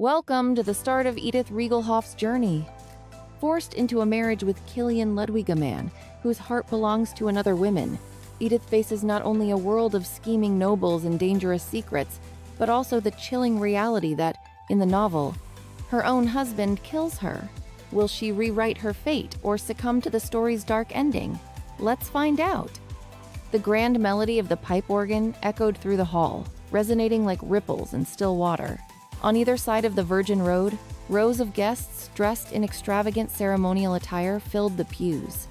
Welcome to the start of Edith Rigelhof's journey. Forced into a marriage with Killian Ludwig, a man whose heart belongs to another woman, Edith faces not only a world of scheming nobles and dangerous secrets, but also the chilling reality that, in the novel, her own husband kills her. Will she rewrite her fate or succumb to the story's dark ending? Let's find out. The grand melody of the pipe organ echoed through the hall, resonating like ripples in still water. On either side of the Virgin Road, rows of guests dressed in extravagant ceremonial attire filled the pews.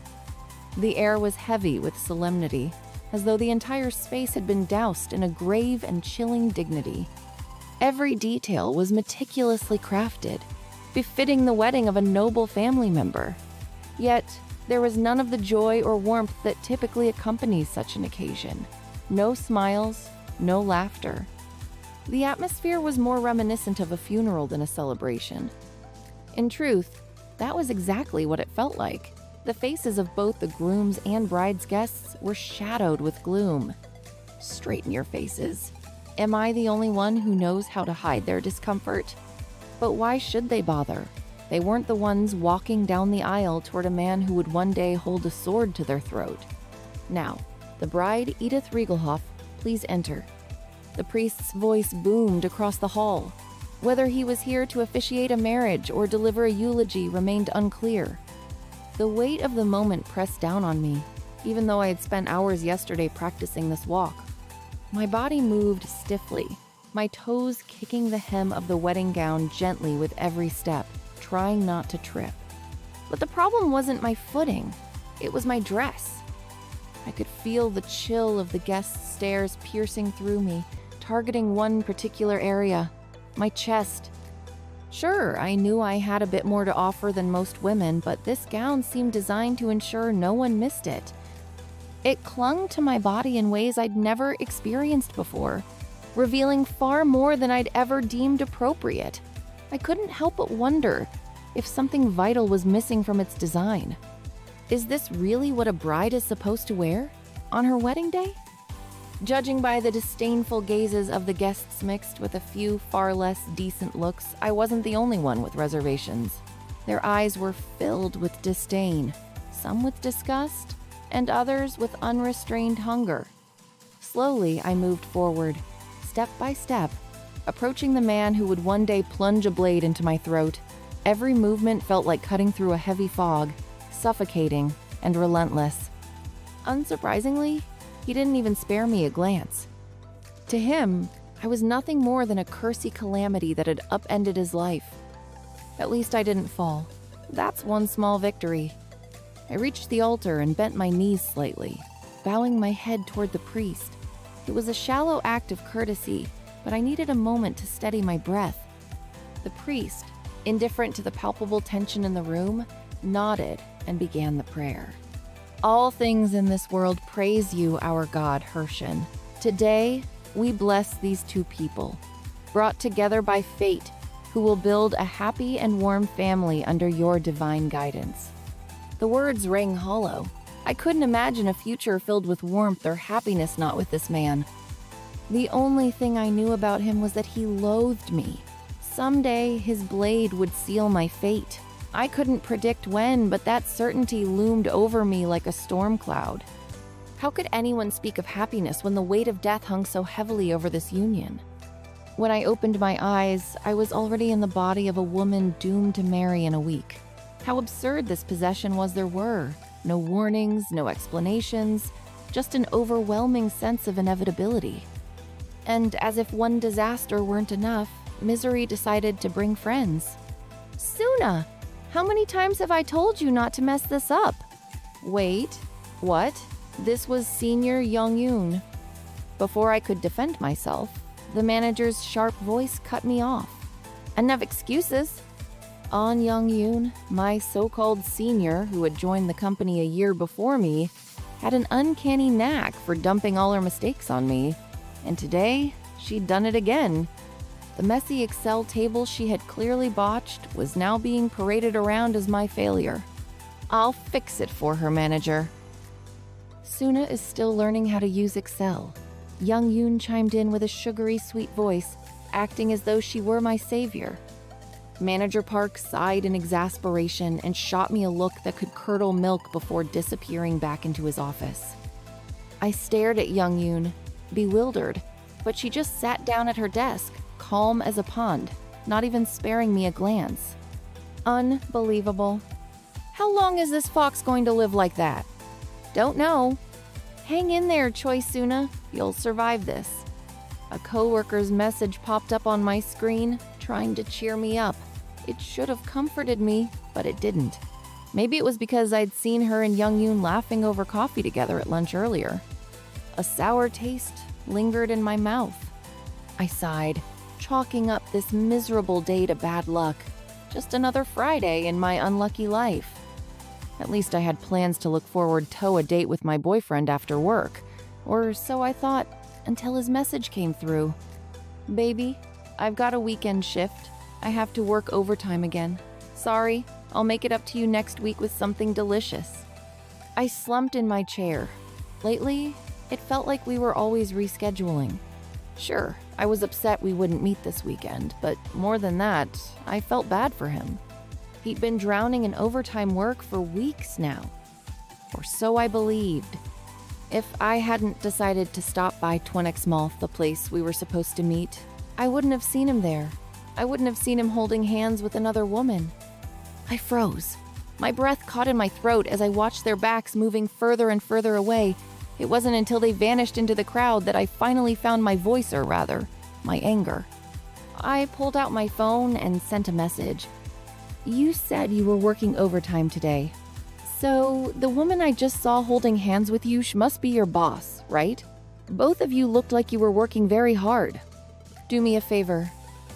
The air was heavy with solemnity, as though the entire space had been doused in a grave and chilling dignity. Every detail was meticulously crafted, befitting the wedding of a noble family member. Yet, there was none of the joy or warmth that typically accompanies such an occasion. No smiles, no laughter. The atmosphere was more reminiscent of a funeral than a celebration. In truth, that was exactly what it felt like. The faces of both the groom's and bride's guests were shadowed with gloom. Straighten your faces. Am I the only one who knows how to hide their discomfort? But why should they bother? They weren't the ones walking down the aisle toward a man who would one day hold a sword to their throat. Now, the bride, Edith Rigelhof, please enter. The priest's voice boomed across the hall. Whether he was here to officiate a marriage or deliver a eulogy remained unclear. The weight of the moment pressed down on me, even though I had spent hours yesterday practicing this walk. My body moved stiffly, my toes kicking the hem of the wedding gown gently with every step, trying not to trip. But the problem wasn't my footing, it was my dress. I could feel the chill of the guests' stares piercing through me, targeting one particular area, my chest. Sure, I knew I had a bit more to offer than most women, but this gown seemed designed to ensure no one missed it. It clung to my body in ways I'd never experienced before, revealing far more than I'd ever deemed appropriate. I couldn't help but wonder if something vital was missing from its design. Is this really what a bride is supposed to wear on her wedding day? Judging by the disdainful gazes of the guests mixed with a few far less decent looks, I wasn't the only one with reservations. Their eyes were filled with disdain, some with disgust, and others with unrestrained hunger. Slowly, I moved forward, step by step, approaching the man who would one day plunge a blade into my throat. Every movement felt like cutting through a heavy fog, suffocating and relentless. Unsurprisingly, he didn't even spare me a glance. To him, I was nothing more than a cursey calamity that had upended his life. At least I didn't fall. That's one small victory. I reached the altar and bent my knees slightly, bowing my head toward the priest. It was a shallow act of courtesy, but I needed a moment to steady my breath. The priest, indifferent to the palpable tension in the room, nodded and began the prayer. All things in this world praise you, our God, Hershin. Today, we bless these two people, brought together by fate, who will build a happy and warm family under your divine guidance. The words rang hollow. I couldn't imagine a future filled with warmth or happiness not with this man. The only thing I knew about him was that he loathed me. Someday, his blade would seal my fate. I couldn't predict when, but that certainty loomed over me like a storm cloud. How could anyone speak of happiness when the weight of death hung so heavily over this union? When I opened my eyes, I was already in the body of a woman doomed to marry in a week. How absurd this possession was there were. No warnings, no explanations, just an overwhelming sense of inevitability. And as if one disaster weren't enough, misery decided to bring friends. Suna! How many times have I told you not to mess this up? Wait, what? This was Senior Young-yoon. Before I could defend myself, the manager's sharp voice cut me off. Enough excuses. An Young-yoon, my so-called senior who had joined the company a year before me, had an uncanny knack for dumping all her mistakes on me. And today, she'd done it again. The messy Excel table she had clearly botched was now being paraded around as my failure. I'll fix it for her, manager. Suna is still learning how to use Excel. Young Yoon chimed in with a sugary, sweet voice, acting as though she were my savior. Manager Park sighed in exasperation and shot me a look that could curdle milk before disappearing back into his office. I stared at Young Yoon, bewildered, but she just sat down at her desk, calm as a pond, not even sparing me a glance. Unbelievable. How long is this fox going to live like that? Don't know. Hang in there, Choi Suna. You'll survive this. A coworker's message popped up on my screen, trying to cheer me up. It should have comforted me, but it didn't. Maybe it was because I'd seen her and Young Yoon laughing over coffee together at lunch earlier. A sour taste lingered in my mouth. I sighed, chalking up this miserable day to bad luck. Just another Friday in my unlucky life. At least I had plans to look forward to a date with my boyfriend after work, or so I thought, until his message came through. Baby, I've got a weekend shift. I have to work overtime again. Sorry, I'll make it up to you next week with something delicious. I slumped in my chair. Lately, it felt like we were always rescheduling. Sure, I was upset we wouldn't meet this weekend, but more than that, I felt bad for him. He'd been drowning in overtime work for weeks now. Or so I believed. If I hadn't decided to stop by Twenix Mall, the place we were supposed to meet, I wouldn't have seen him there. I wouldn't have seen him holding hands with another woman. I froze. My breath caught in my throat as I watched their backs moving further and further away. It wasn't until they vanished into the crowd that I finally found my voice, or rather, my anger. I pulled out my phone and sent a message. You said you were working overtime today. So, the woman I just saw holding hands with you must be your boss, right? Both of you looked like you were working very hard. Do me a favor.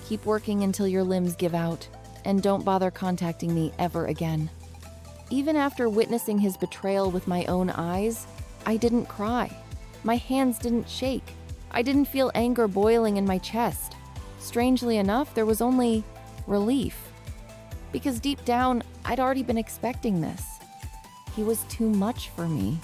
Keep working until your limbs give out, and don't bother contacting me ever again. Even after witnessing his betrayal with my own eyes, I didn't cry. My hands didn't shake. I didn't feel anger boiling in my chest. Strangely enough, there was only relief. Because deep down, I'd already been expecting this. He was too much for me.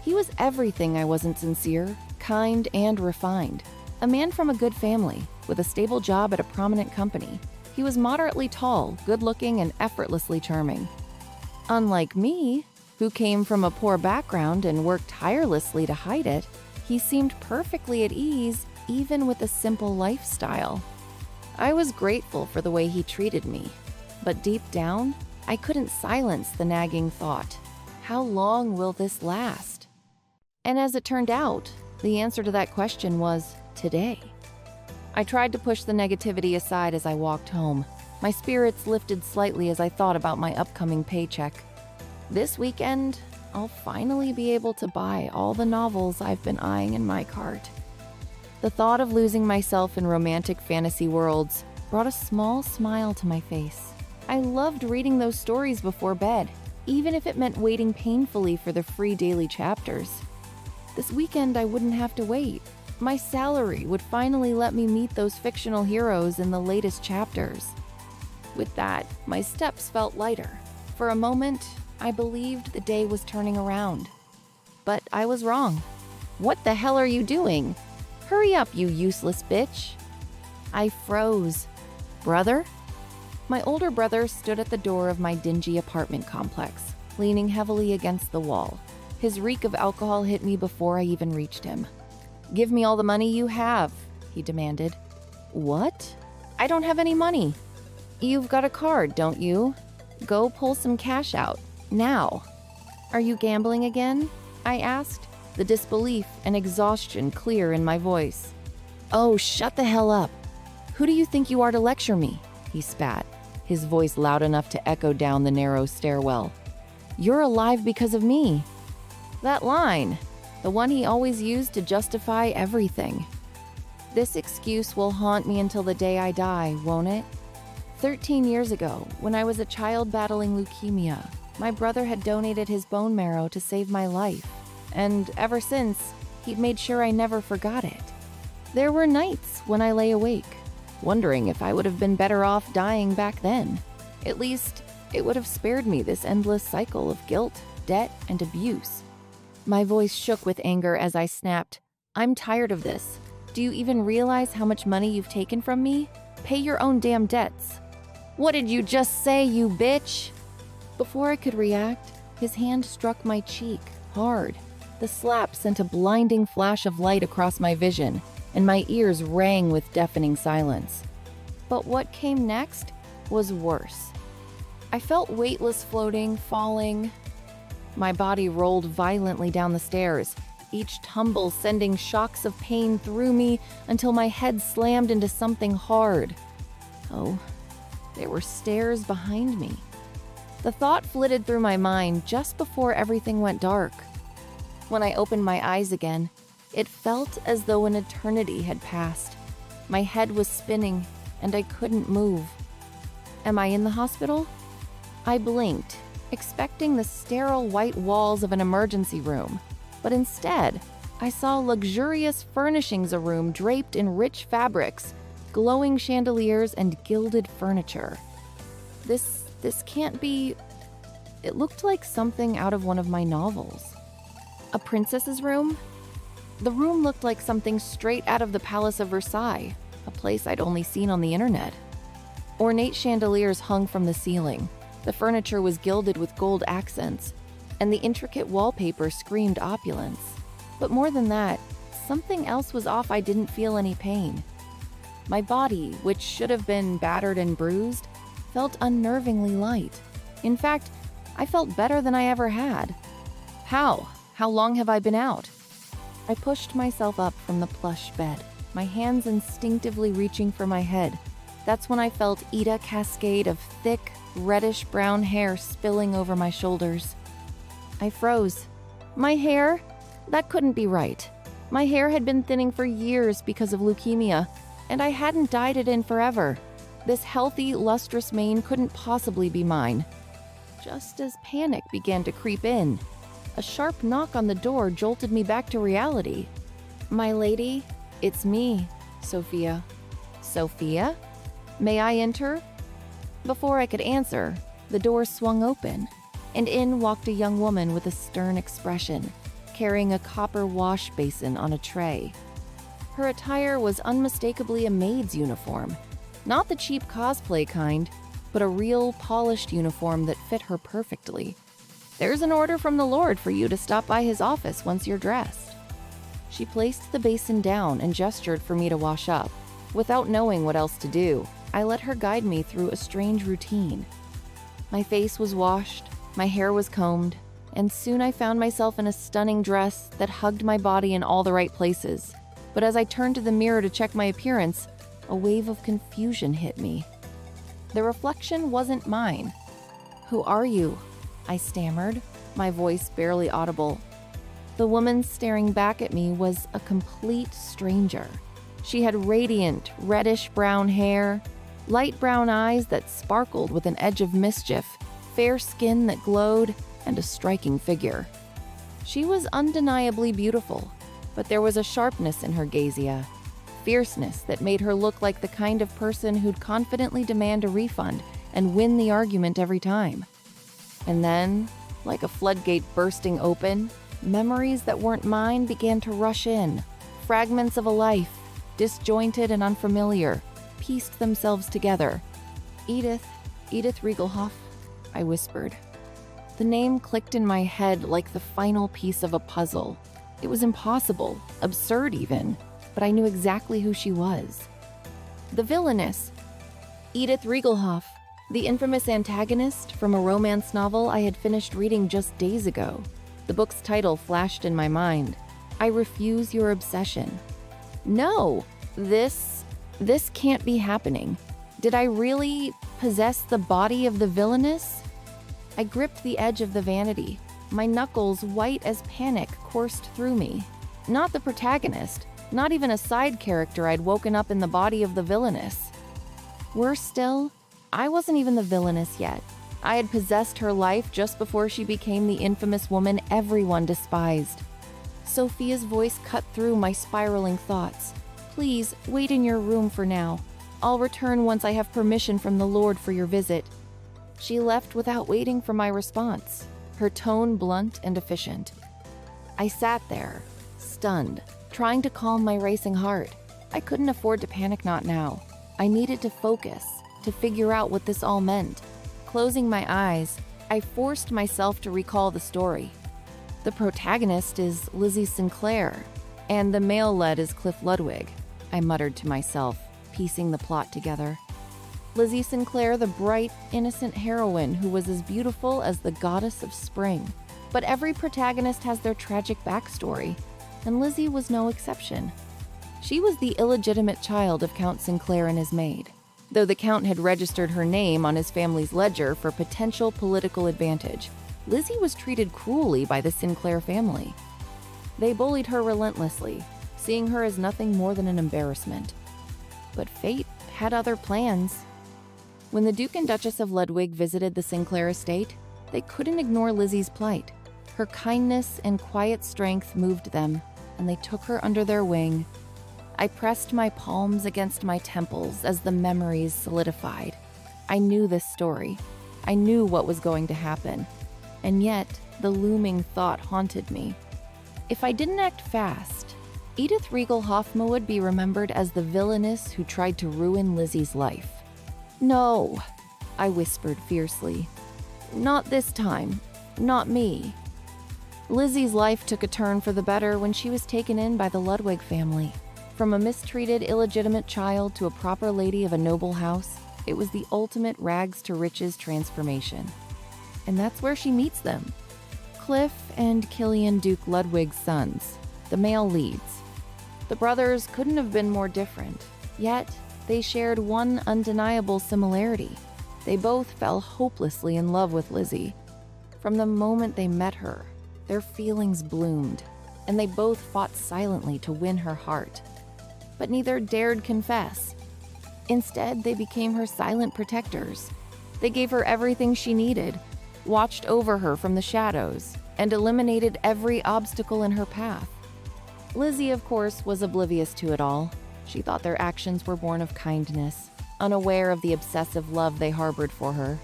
He was everything I wasn't sincere, kind, and refined. A man from a good family, with a stable job at a prominent company. He was moderately tall, good-looking, and effortlessly charming. Unlike me, who came from a poor background and worked tirelessly to hide it, he seemed perfectly at ease, even with a simple lifestyle. I was grateful for the way he treated me, but deep down, I couldn't silence the nagging thought, how long will this last? And as it turned out, the answer to that question was today. I tried to push the negativity aside as I walked home. My spirits lifted slightly as I thought about my upcoming paycheck. This weekend, I'll finally be able to buy all the novels I've been eyeing in my cart. The thought of losing myself in romantic fantasy worlds brought a small smile to my face. I loved reading those stories before bed, even if it meant waiting painfully for the free daily chapters. This weekend, I wouldn't have to wait. My salary would finally let me meet those fictional heroes in the latest chapters. With that, my steps felt lighter. For a moment, I believed the day was turning around. But I was wrong. What the hell are you doing? Hurry up, you useless bitch. I froze. Brother? My older brother stood at the door of my dingy apartment complex, leaning heavily against the wall. His reek of alcohol hit me before I even reached him. Give me all the money you have, he demanded. What? I don't have any money. You've got a card, don't you? Go pull some cash out, now. Are you gambling again? I asked, the disbelief and exhaustion clear in my voice. Oh, shut the hell up. Who do you think you are to lecture me? He spat, his voice loud enough to echo down the narrow stairwell. You're alive because of me. That line, the one he always used to justify everything. This excuse will haunt me until the day I die, won't it? 13 years ago, when I was a child battling leukemia, my brother had donated his bone marrow to save my life, and ever since, he'd made sure I never forgot it. There were nights when I lay awake, wondering if I would have been better off dying back then. At least, it would have spared me this endless cycle of guilt, debt, and abuse. My voice shook with anger as I snapped, I'm tired of this. Do you even realize how much money you've taken from me? Pay your own damn debts. What did you just say, you bitch? Before I could react, his hand struck my cheek, hard. The slap sent a blinding flash of light across my vision, and my ears rang with deafening silence. But what came next was worse. I felt weightless floating, falling. My body rolled violently down the stairs, each tumble sending shocks of pain through me until my head slammed into something hard. Oh, there were stairs behind me. The thought flitted through my mind just before everything went dark. When I opened my eyes again, it felt as though an eternity had passed. My head was spinning, and I couldn't move. Am I in the hospital? I blinked, expecting the sterile white walls of an emergency room, but instead, I saw luxurious furnishings, a room draped in rich fabrics, glowing chandeliers, and gilded furniture. This can't be... It looked like something out of one of my novels. A princess's room? The room looked like something straight out of the Palace of Versailles, a place I'd only seen on the internet. Ornate chandeliers hung from the ceiling. The furniture was gilded with gold accents, and the intricate wallpaper screamed opulence. But more than that, something else was off. I didn't feel any pain. My body, which should have been battered and bruised, felt unnervingly light. In fact, I felt better than I ever had. How? How long have I been out? I pushed myself up from the plush bed, my hands instinctively reaching for my head. That's when I felt a cascade of thick, reddish-brown hair spilling over my shoulders. I froze. My hair? That couldn't be right. My hair had been thinning for years because of leukemia, and I hadn't dyed it in forever. This healthy, lustrous mane couldn't possibly be mine. Just as panic began to creep in, a sharp knock on the door jolted me back to reality. My lady, it's me, Sophia. Sophia? May I enter? Before I could answer, the door swung open, and in walked a young woman with a stern expression, carrying a copper wash basin on a tray. Her attire was unmistakably a maid's uniform, not the cheap cosplay kind, but a real polished uniform that fit her perfectly. There's an order from the Lord for you to stop by his office once you're dressed. She placed the basin down and gestured for me to wash up. Without knowing what else to do, I let her guide me through a strange routine. My face was washed, my hair was combed, and soon I found myself in a stunning dress that hugged my body in all the right places. But as I turned to the mirror to check my appearance, a wave of confusion hit me. The reflection wasn't mine. "Who are you?" I stammered, my voice barely audible. The woman staring back at me was a complete stranger. She had radiant, reddish-brown hair, light brown eyes that sparkled with an edge of mischief, fair skin that glowed, and a striking figure. She was undeniably beautiful, but there was a sharpness in her gazia, fierceness that made her look like the kind of person who'd confidently demand a refund and win the argument every time. And then, like a floodgate bursting open, memories that weren't mine began to rush in. Fragments of a life, disjointed and unfamiliar, pieced themselves together. Edith Rigelhof, I whispered. The name clicked in my head like the final piece of a puzzle. It was impossible, absurd even, but I knew exactly who she was. The Villainess. Edith Rigelhof, the infamous antagonist from a romance novel I had finished reading just days ago. The book's title flashed in my mind. I refuse your obsession. No, this can't be happening. Did I really possess the body of the Villainess? I gripped the edge of the vanity. My knuckles, white as panic, coursed through me. Not the protagonist, not even a side character I'd woken up in the body of the Villainess. Worse still, I wasn't even the Villainess yet. I had possessed her life just before she became the infamous woman everyone despised. Sophia's voice cut through my spiraling thoughts. Please, wait in your room for now. I'll return once I have permission from the Lord for your visit. She left without waiting for my response, her tone blunt and efficient. I sat there, stunned, trying to calm my racing heart. I couldn't afford to panic, not now. I needed to focus, to figure out what this all meant. Closing my eyes, I forced myself to recall the story. The protagonist is Lizzie Sinclair, and the male lead is Cliff Ludwig, I muttered to myself, piecing the plot together. Lizzie Sinclair, the bright, innocent heroine who was as beautiful as the goddess of spring. But every protagonist has their tragic backstory, and Lizzie was no exception. She was the illegitimate child of Count Sinclair and his maid, though the Count had registered her name on his family's ledger for potential political advantage. Lizzie was treated cruelly by the Sinclair family. They bullied her relentlessly, seeing her as nothing more than an embarrassment. But fate had other plans. When the Duke and Duchess of Ludwig visited the Sinclair estate, they couldn't ignore Lizzie's plight. Her kindness and quiet strength moved them, and they took her under their wing. I pressed my palms against my temples as the memories solidified. I knew this story. I knew what was going to happen. And yet, the looming thought haunted me. If I didn't act fast, Edith Rigelhof would be remembered as the villainess who tried to ruin Lizzie's life. "No," I whispered fiercely. "Not this time. Not me." Lizzie's life took a turn for the better when she was taken in by the Ludwig family. From a mistreated, illegitimate child to a proper lady of a noble house, it was the ultimate rags-to-riches transformation. And that's where she meets them. Cliff and Killian Duke Ludwig's sons, the male leads. The brothers couldn't have been more different, yet they shared one undeniable similarity. They both fell hopelessly in love with Lizzie. From the moment they met her, their feelings bloomed, and they both fought silently to win her heart. But neither dared confess. Instead, they became her silent protectors. They gave her everything she needed, watched over her from the shadows, and eliminated every obstacle in her path. Lizzie, of course, was oblivious to it all. She thought their actions were born of kindness, unaware of the obsessive love they harbored for her.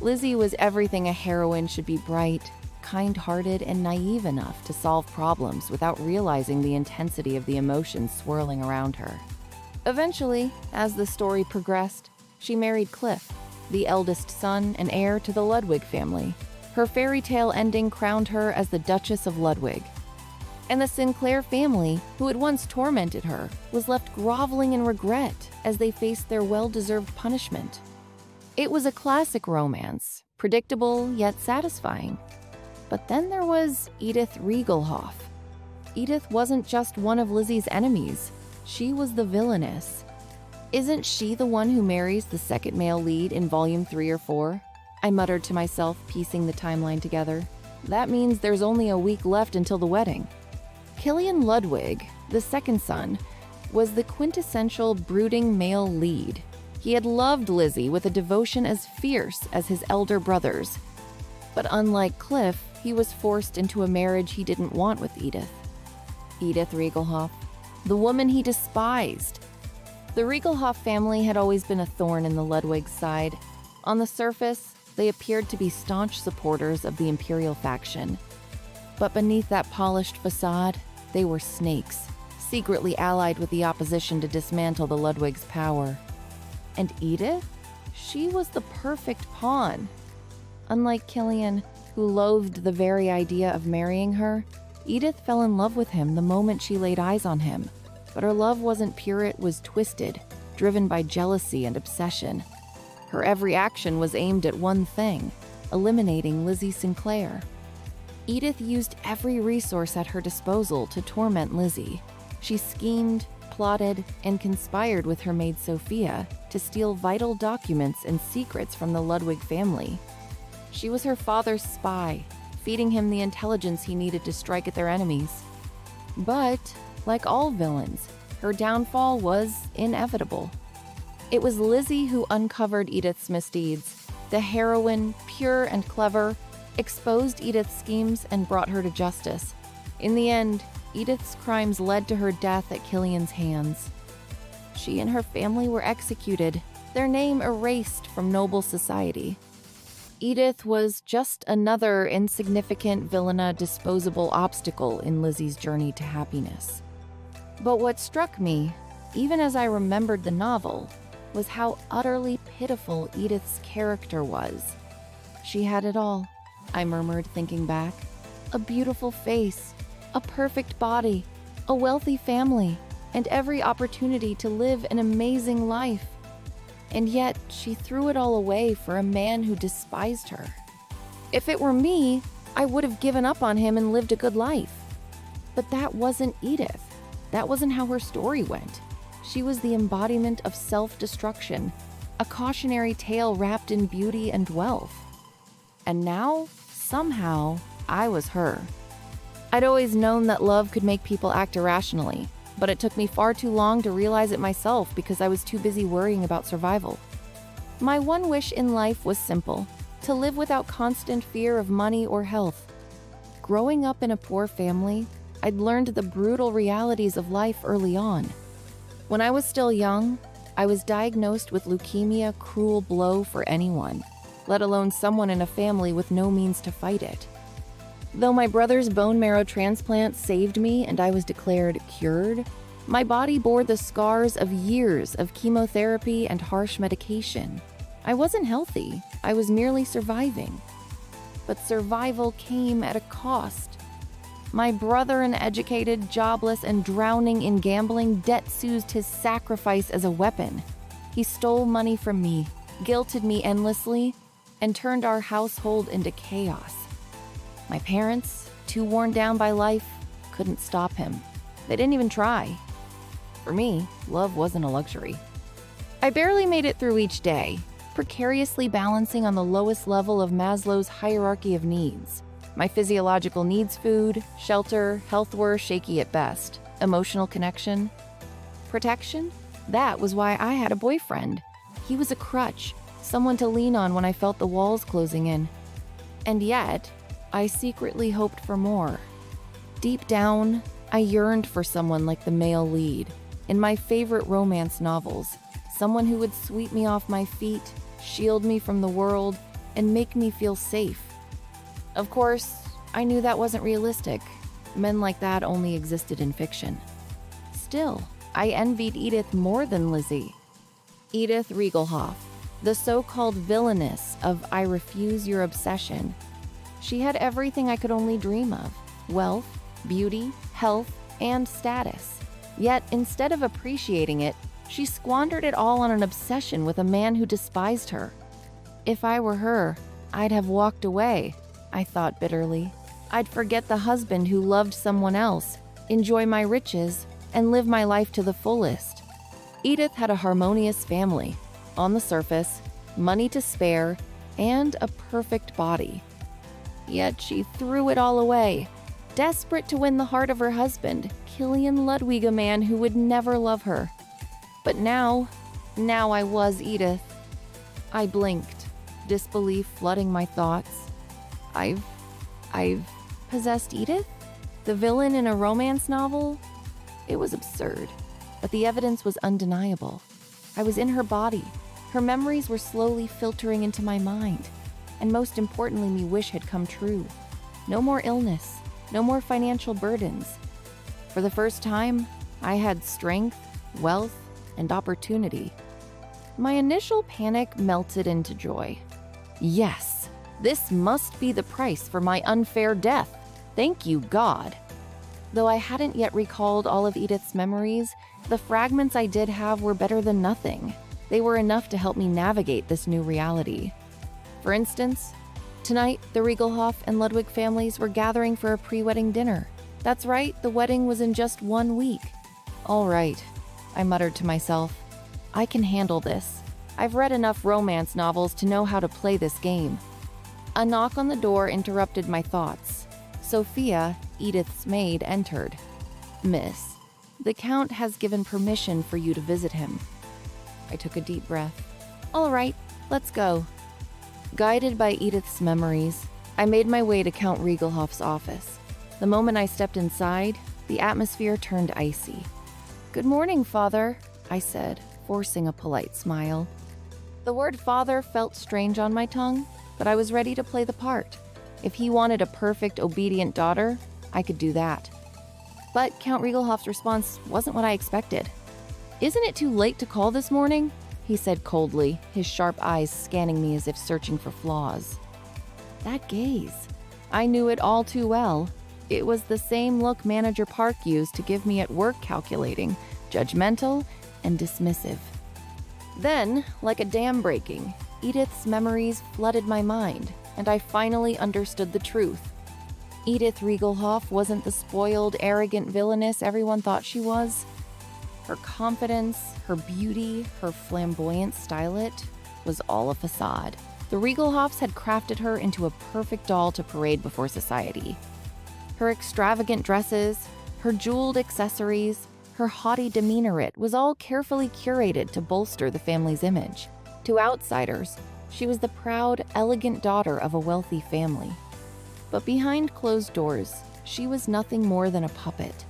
Lizzie was everything a heroine should be: bright, kind-hearted, and naive enough to solve problems without realizing the intensity of the emotions swirling around her. Eventually, as the story progressed, she married Cliff, the eldest son and heir to the Ludwig family. Her fairy tale ending crowned her as the Duchess of Ludwig. And the Sinclair family, who had once tormented her, was left groveling in regret as they faced their well-deserved punishment. It was a classic romance, predictable yet satisfying. But then there was Edith Rigelhof. Edith wasn't just one of Lizzie's enemies. She was the villainess. Isn't she the one who marries the second male lead in Volume 3 or 4? I muttered to myself, piecing the timeline together. That means there's only a week left until the wedding. Killian Ludwig, the second son, was the quintessential brooding male lead. He had loved Lizzie with a devotion as fierce as his elder brothers. But unlike Cliff, he was forced into a marriage he didn't want with Edith. Edith Rigelhof, the woman he despised. The Rigelhof family had always been a thorn in the Ludwig side. On the surface, they appeared to be staunch supporters of the imperial faction. But beneath that polished facade, they were snakes, secretly allied with the opposition to dismantle the Ludwig's power. And Edith? She was the perfect pawn. Unlike Killian, who loathed the very idea of marrying her, Edith fell in love with him the moment she laid eyes on him. But her love wasn't pure, it was twisted, driven by jealousy and obsession. Her every action was aimed at one thing: eliminating Lizzie Sinclair. Edith used every resource at her disposal to torment Lizzie. She schemed, plotted, and conspired with her maid Sophia to steal vital documents and secrets from the Ludwig family. She was her father's spy, feeding him the intelligence he needed to strike at their enemies. But, like all villains, her downfall was inevitable. It was Lizzie who uncovered Edith's misdeeds. The heroine, pure and clever, exposed Edith's schemes and brought her to justice. In the end, Edith's crimes led to her death at Killian's hands. She and her family were executed, their name erased from noble society. Edith was just another insignificant, villainous, disposable obstacle in Lizzie's journey to happiness. But what struck me, even as I remembered the novel, was how utterly pitiful Edith's character was. She had it all, I murmured, thinking back. A beautiful face, a perfect body, a wealthy family, and every opportunity to live an amazing life. And yet, she threw it all away for a man who despised her. If it were me, I would have given up on him and lived a good life. But that wasn't Edith. That wasn't how her story went. She was the embodiment of self-destruction, a cautionary tale wrapped in beauty and wealth. And now, somehow, I was her. I'd always known that love could make people act irrationally, but it took me far too long to realize it myself because I was too busy worrying about survival. My one wish in life was simple: to live without constant fear of money or health. Growing up in a poor family, I'd learned the brutal realities of life early on. When I was still young, I was diagnosed with leukemia, a cruel blow for anyone, let alone someone in a family with no means to fight it. Though my brother's bone marrow transplant saved me and I was declared cured, my body bore the scars of years of chemotherapy and harsh medication. I wasn't healthy, I was merely surviving. But survival came at a cost. My brother, uneducated, jobless, and drowning in gambling, debt-soused his sacrifice as a weapon. He stole money from me, guilted me endlessly, and turned our household into chaos. My parents, too worn down by life, couldn't stop him. They didn't even try. For me, love wasn't a luxury. I barely made it through each day, precariously balancing on the lowest level of Maslow's hierarchy of needs. My physiological needs: food, shelter, health were shaky at best. Emotional connection, protection? That was why I had a boyfriend. He was a crutch, someone to lean on when I felt the walls closing in. And yet, I secretly hoped for more. Deep down, I yearned for someone like the male lead in my favorite romance novels, someone who would sweep me off my feet, shield me from the world, and make me feel safe. Of course, I knew that wasn't realistic. Men like that only existed in fiction. Still, I envied Edith more than Lizzie. Edith Rigelhof, the so-called villainess of I Refuse Your Obsession. She had everything I could only dream of: wealth, beauty, health, and status. Yet, instead of appreciating it, she squandered it all on an obsession with a man who despised her. If I were her, I'd have walked away, I thought bitterly. I'd forget the husband who loved someone else, enjoy my riches, and live my life to the fullest. Edith had a harmonious family, on the surface, money to spare, and a perfect body. Yet she threw it all away, desperate to win the heart of her husband, Killian Ludwig, a man who would never love her. But now I was Edith. I blinked, disbelief flooding my thoughts. I've possessed Edith? The villain in a romance novel? It was absurd, but the evidence was undeniable. I was in her body. Her memories were slowly filtering into my mind. And most importantly, my wish had come true. No more illness, no more financial burdens. For the first time, I had strength, wealth, and opportunity. My initial panic melted into joy. Yes, this must be the price for my unfair death. Thank you, God. Though I hadn't yet recalled all of Edith's memories, the fragments I did have were better than nothing. They were enough to help me navigate this new reality. For instance, tonight, the Rigelhof and Ludwig families were gathering for a pre-wedding dinner. That's right, the wedding was in just 1 week. All right, I muttered to myself. I can handle this. I've read enough romance novels to know how to play this game. A knock on the door interrupted my thoughts. Sophia, Edith's maid, entered. Miss, the Count has given permission for you to visit him. I took a deep breath. All right, let's go. Guided by Edith's memories, I made my way to Count Rigelhof's office. The moment I stepped inside, the atmosphere turned icy. Good morning, Father, I said, forcing a polite smile. The word father felt strange on my tongue, but I was ready to play the part. If he wanted a perfect, obedient daughter, I could do that. But Count Rigelhof's response wasn't what I expected. Isn't it too late to call this morning? he said coldly, his sharp eyes scanning me as if searching for flaws. That gaze. I knew it all too well. It was the same look Manager Park used to give me at work, calculating, judgmental, and dismissive. Then, like a dam breaking, Edith's memories flooded my mind, and I finally understood the truth. Edith Rigelhof wasn't the spoiled, arrogant villainess everyone thought she was. Her confidence, her beauty, her flamboyant stylet was all a facade. The Rigelhofs had crafted her into a perfect doll to parade before society. Her extravagant dresses, her jeweled accessories, her haughty demeanor, it was all carefully curated to bolster the family's image. To outsiders, she was the proud, elegant daughter of a wealthy family. But behind closed doors, she was nothing more than a puppet.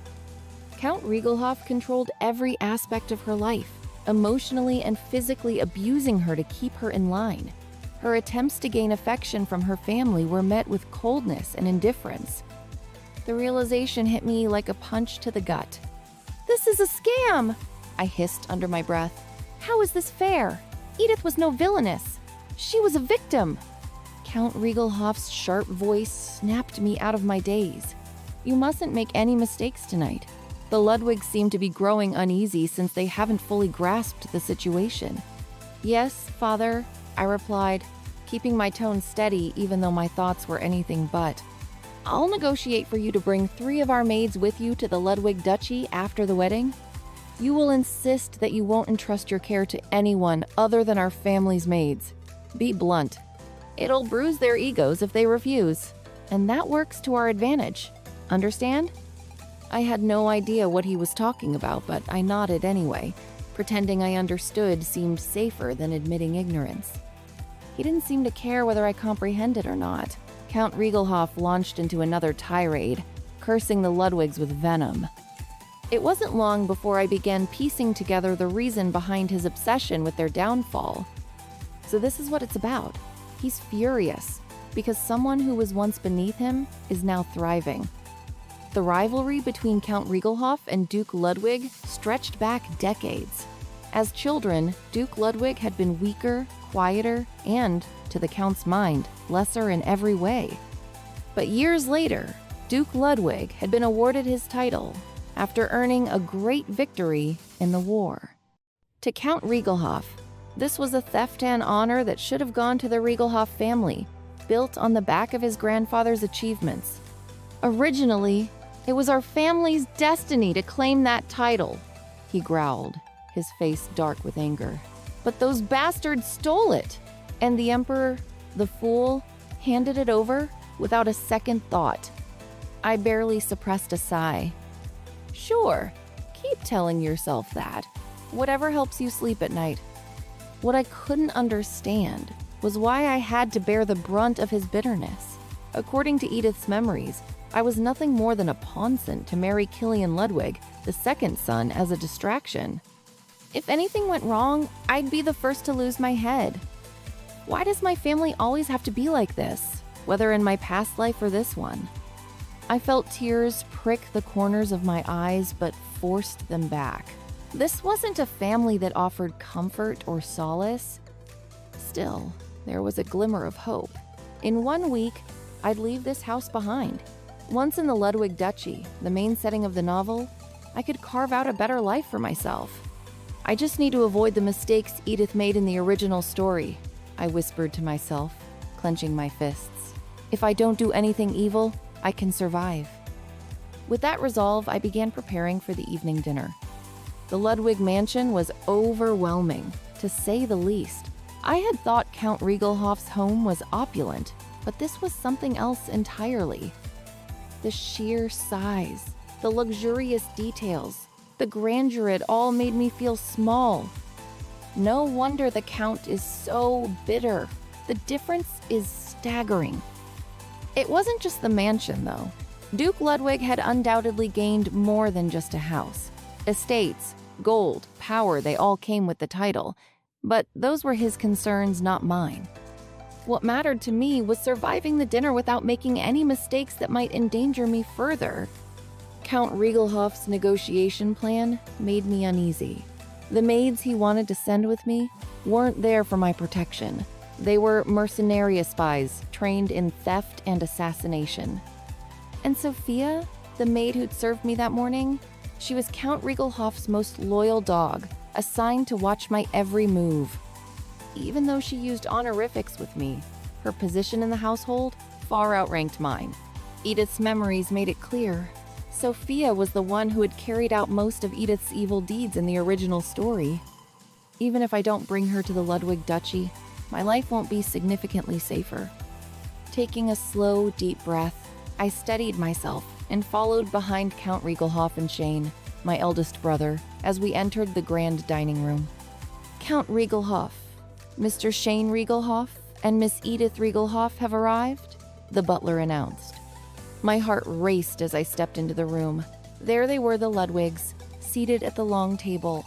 Count Rigelhof controlled every aspect of her life, emotionally and physically abusing her to keep her in line. Her attempts to gain affection from her family were met with coldness and indifference. The realization hit me like a punch to the gut. "This is a scam!" I hissed under my breath. "How is this fair? Edith was no villainess. She was a victim." Count Rigelhof's sharp voice snapped me out of my daze. "You mustn't make any mistakes tonight. The Ludwigs seem to be growing uneasy since they haven't fully grasped the situation." "Yes, Father," I replied, keeping my tone steady even though my thoughts were anything but. "I'll negotiate for you to bring 3 of our maids with you to the Ludwig Duchy after the wedding. You will insist that you won't entrust your care to anyone other than our family's maids. Be blunt. It'll bruise their egos if they refuse, and that works to our advantage. Understand?" I had no idea what he was talking about, but I nodded anyway. Pretending I understood seemed safer than admitting ignorance. He didn't seem to care whether I comprehended or not. Count Rigelhof launched into another tirade, cursing the Ludwigs with venom. It wasn't long before I began piecing together the reason behind his obsession with their downfall. So this is what it's about. He's furious because someone who was once beneath him is now thriving. The rivalry between Count Rigelhof and Duke Ludwig stretched back decades. As children, Duke Ludwig had been weaker, quieter, and, to the Count's mind, lesser in every way. But years later, Duke Ludwig had been awarded his title after earning a great victory in the war. To Count Rigelhof, this was a theft and honor that should have gone to the Rigelhof family, built on the back of his grandfather's achievements. "Originally, it was our family's destiny to claim that title," he growled, his face dark with anger. "But those bastards stole it, and the Emperor, the fool, handed it over without a second thought." I barely suppressed a sigh. "Sure, keep telling yourself that. Whatever helps you sleep at night." What I couldn't understand was why I had to bear the brunt of his bitterness. According to Edith's memories, I was nothing more than a pawnson to marry Killian Ludwig, the second son, as a distraction. If anything went wrong, I'd be the first to lose my head. Why does my family always have to be like this, whether in my past life or this one? I felt tears prick the corners of my eyes, but forced them back. This wasn't a family that offered comfort or solace. Still, there was a glimmer of hope. In 1 week, I'd leave this house behind. Once in the Ludwig Duchy, the main setting of the novel, I could carve out a better life for myself. "I just need to avoid the mistakes Edith made in the original story," I whispered to myself, clenching my fists. "If I don't do anything evil, I can survive." With that resolve, I began preparing for the evening dinner. The Ludwig mansion was overwhelming, to say the least. I had thought Count Rigelhof's home was opulent, but this was something else entirely. The sheer size, the luxurious details, the grandeur, it all made me feel small. No wonder the Count is so bitter. The difference is staggering. It wasn't just the mansion, though. Duke Ludwig had undoubtedly gained more than just a house. Estates, gold, power, they all came with the title. But those were his concerns, not mine. What mattered to me was surviving the dinner without making any mistakes that might endanger me further. Count Rigelhof's negotiation plan made me uneasy. The maids he wanted to send with me weren't there for my protection. They were mercenary spies trained in theft and assassination. And Sophia, the maid who'd served me that morning, she was Count Rigelhof's most loyal dog, assigned to watch my every move. Even though she used honorifics with me, her position in the household far outranked mine. Edith's memories made it clear. Sophia was the one who had carried out most of Edith's evil deeds in the original story. Even if I don't bring her to the Ludwig Duchy, my life won't be significantly safer. Taking a slow, deep breath, I steadied myself and followed behind Count Rigelhof and Shane, my eldest brother, as we entered the grand dining room. Count Rigelhof, Mr. Shane Rigelhof, and Miss Edith Rigelhof have arrived, the butler announced. My heart raced as I stepped into the room. There they were, the Ludwigs, seated at the long table.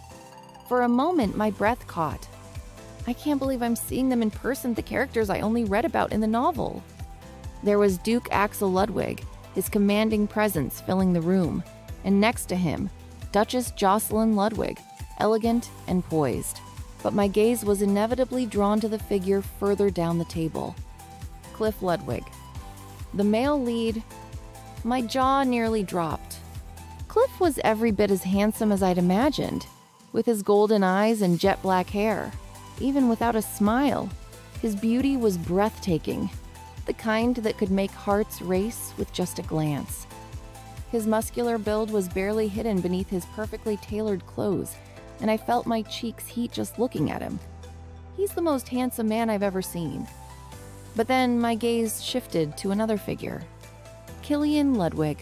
For a moment, my breath caught. I can't believe I'm seeing them in person, the characters I only read about in the novel. There was Duke Axel Ludwig, his commanding presence filling the room, and next to him, Duchess Jocelyn Ludwig, elegant and poised. But my gaze was inevitably drawn to the figure further down the table. Cliff Ludwig. The male lead. My jaw nearly dropped. Cliff was every bit as handsome as I'd imagined, with his golden eyes and jet black hair. Even without a smile, his beauty was breathtaking, the kind that could make hearts race with just a glance. His muscular build was barely hidden beneath his perfectly tailored clothes, and I felt my cheeks heat just looking at him. He's the most handsome man I've ever seen. But then my gaze shifted to another figure. Killian Ludwig.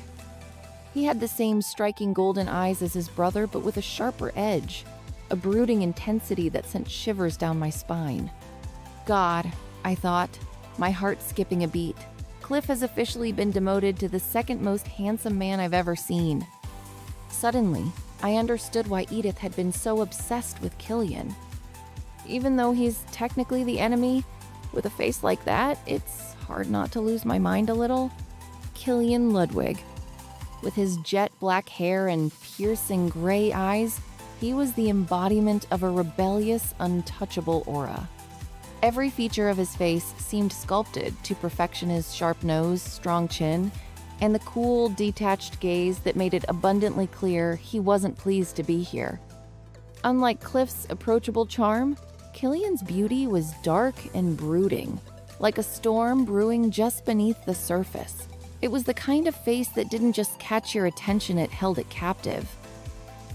He had the same striking golden eyes as his brother, but with a sharper edge, a brooding intensity that sent shivers down my spine. God, I thought, my heart skipping a beat. Cliff has officially been demoted to the second most handsome man I've ever seen. Suddenly, I understood why Edith had been so obsessed with Killian. Even though he's technically the enemy, with a face like that, it's hard not to lose my mind a little. Killian Ludwig. With his jet black hair and piercing gray eyes, he was the embodiment of a rebellious, untouchable aura. Every feature of his face seemed sculpted to perfection: his sharp nose, strong chin, and the cool, detached gaze that made it abundantly clear he wasn't pleased to be here. Unlike Cliff's approachable charm, Killian's beauty was dark and brooding, like a storm brewing just beneath the surface. It was the kind of face that didn't just catch your attention, it held it captive.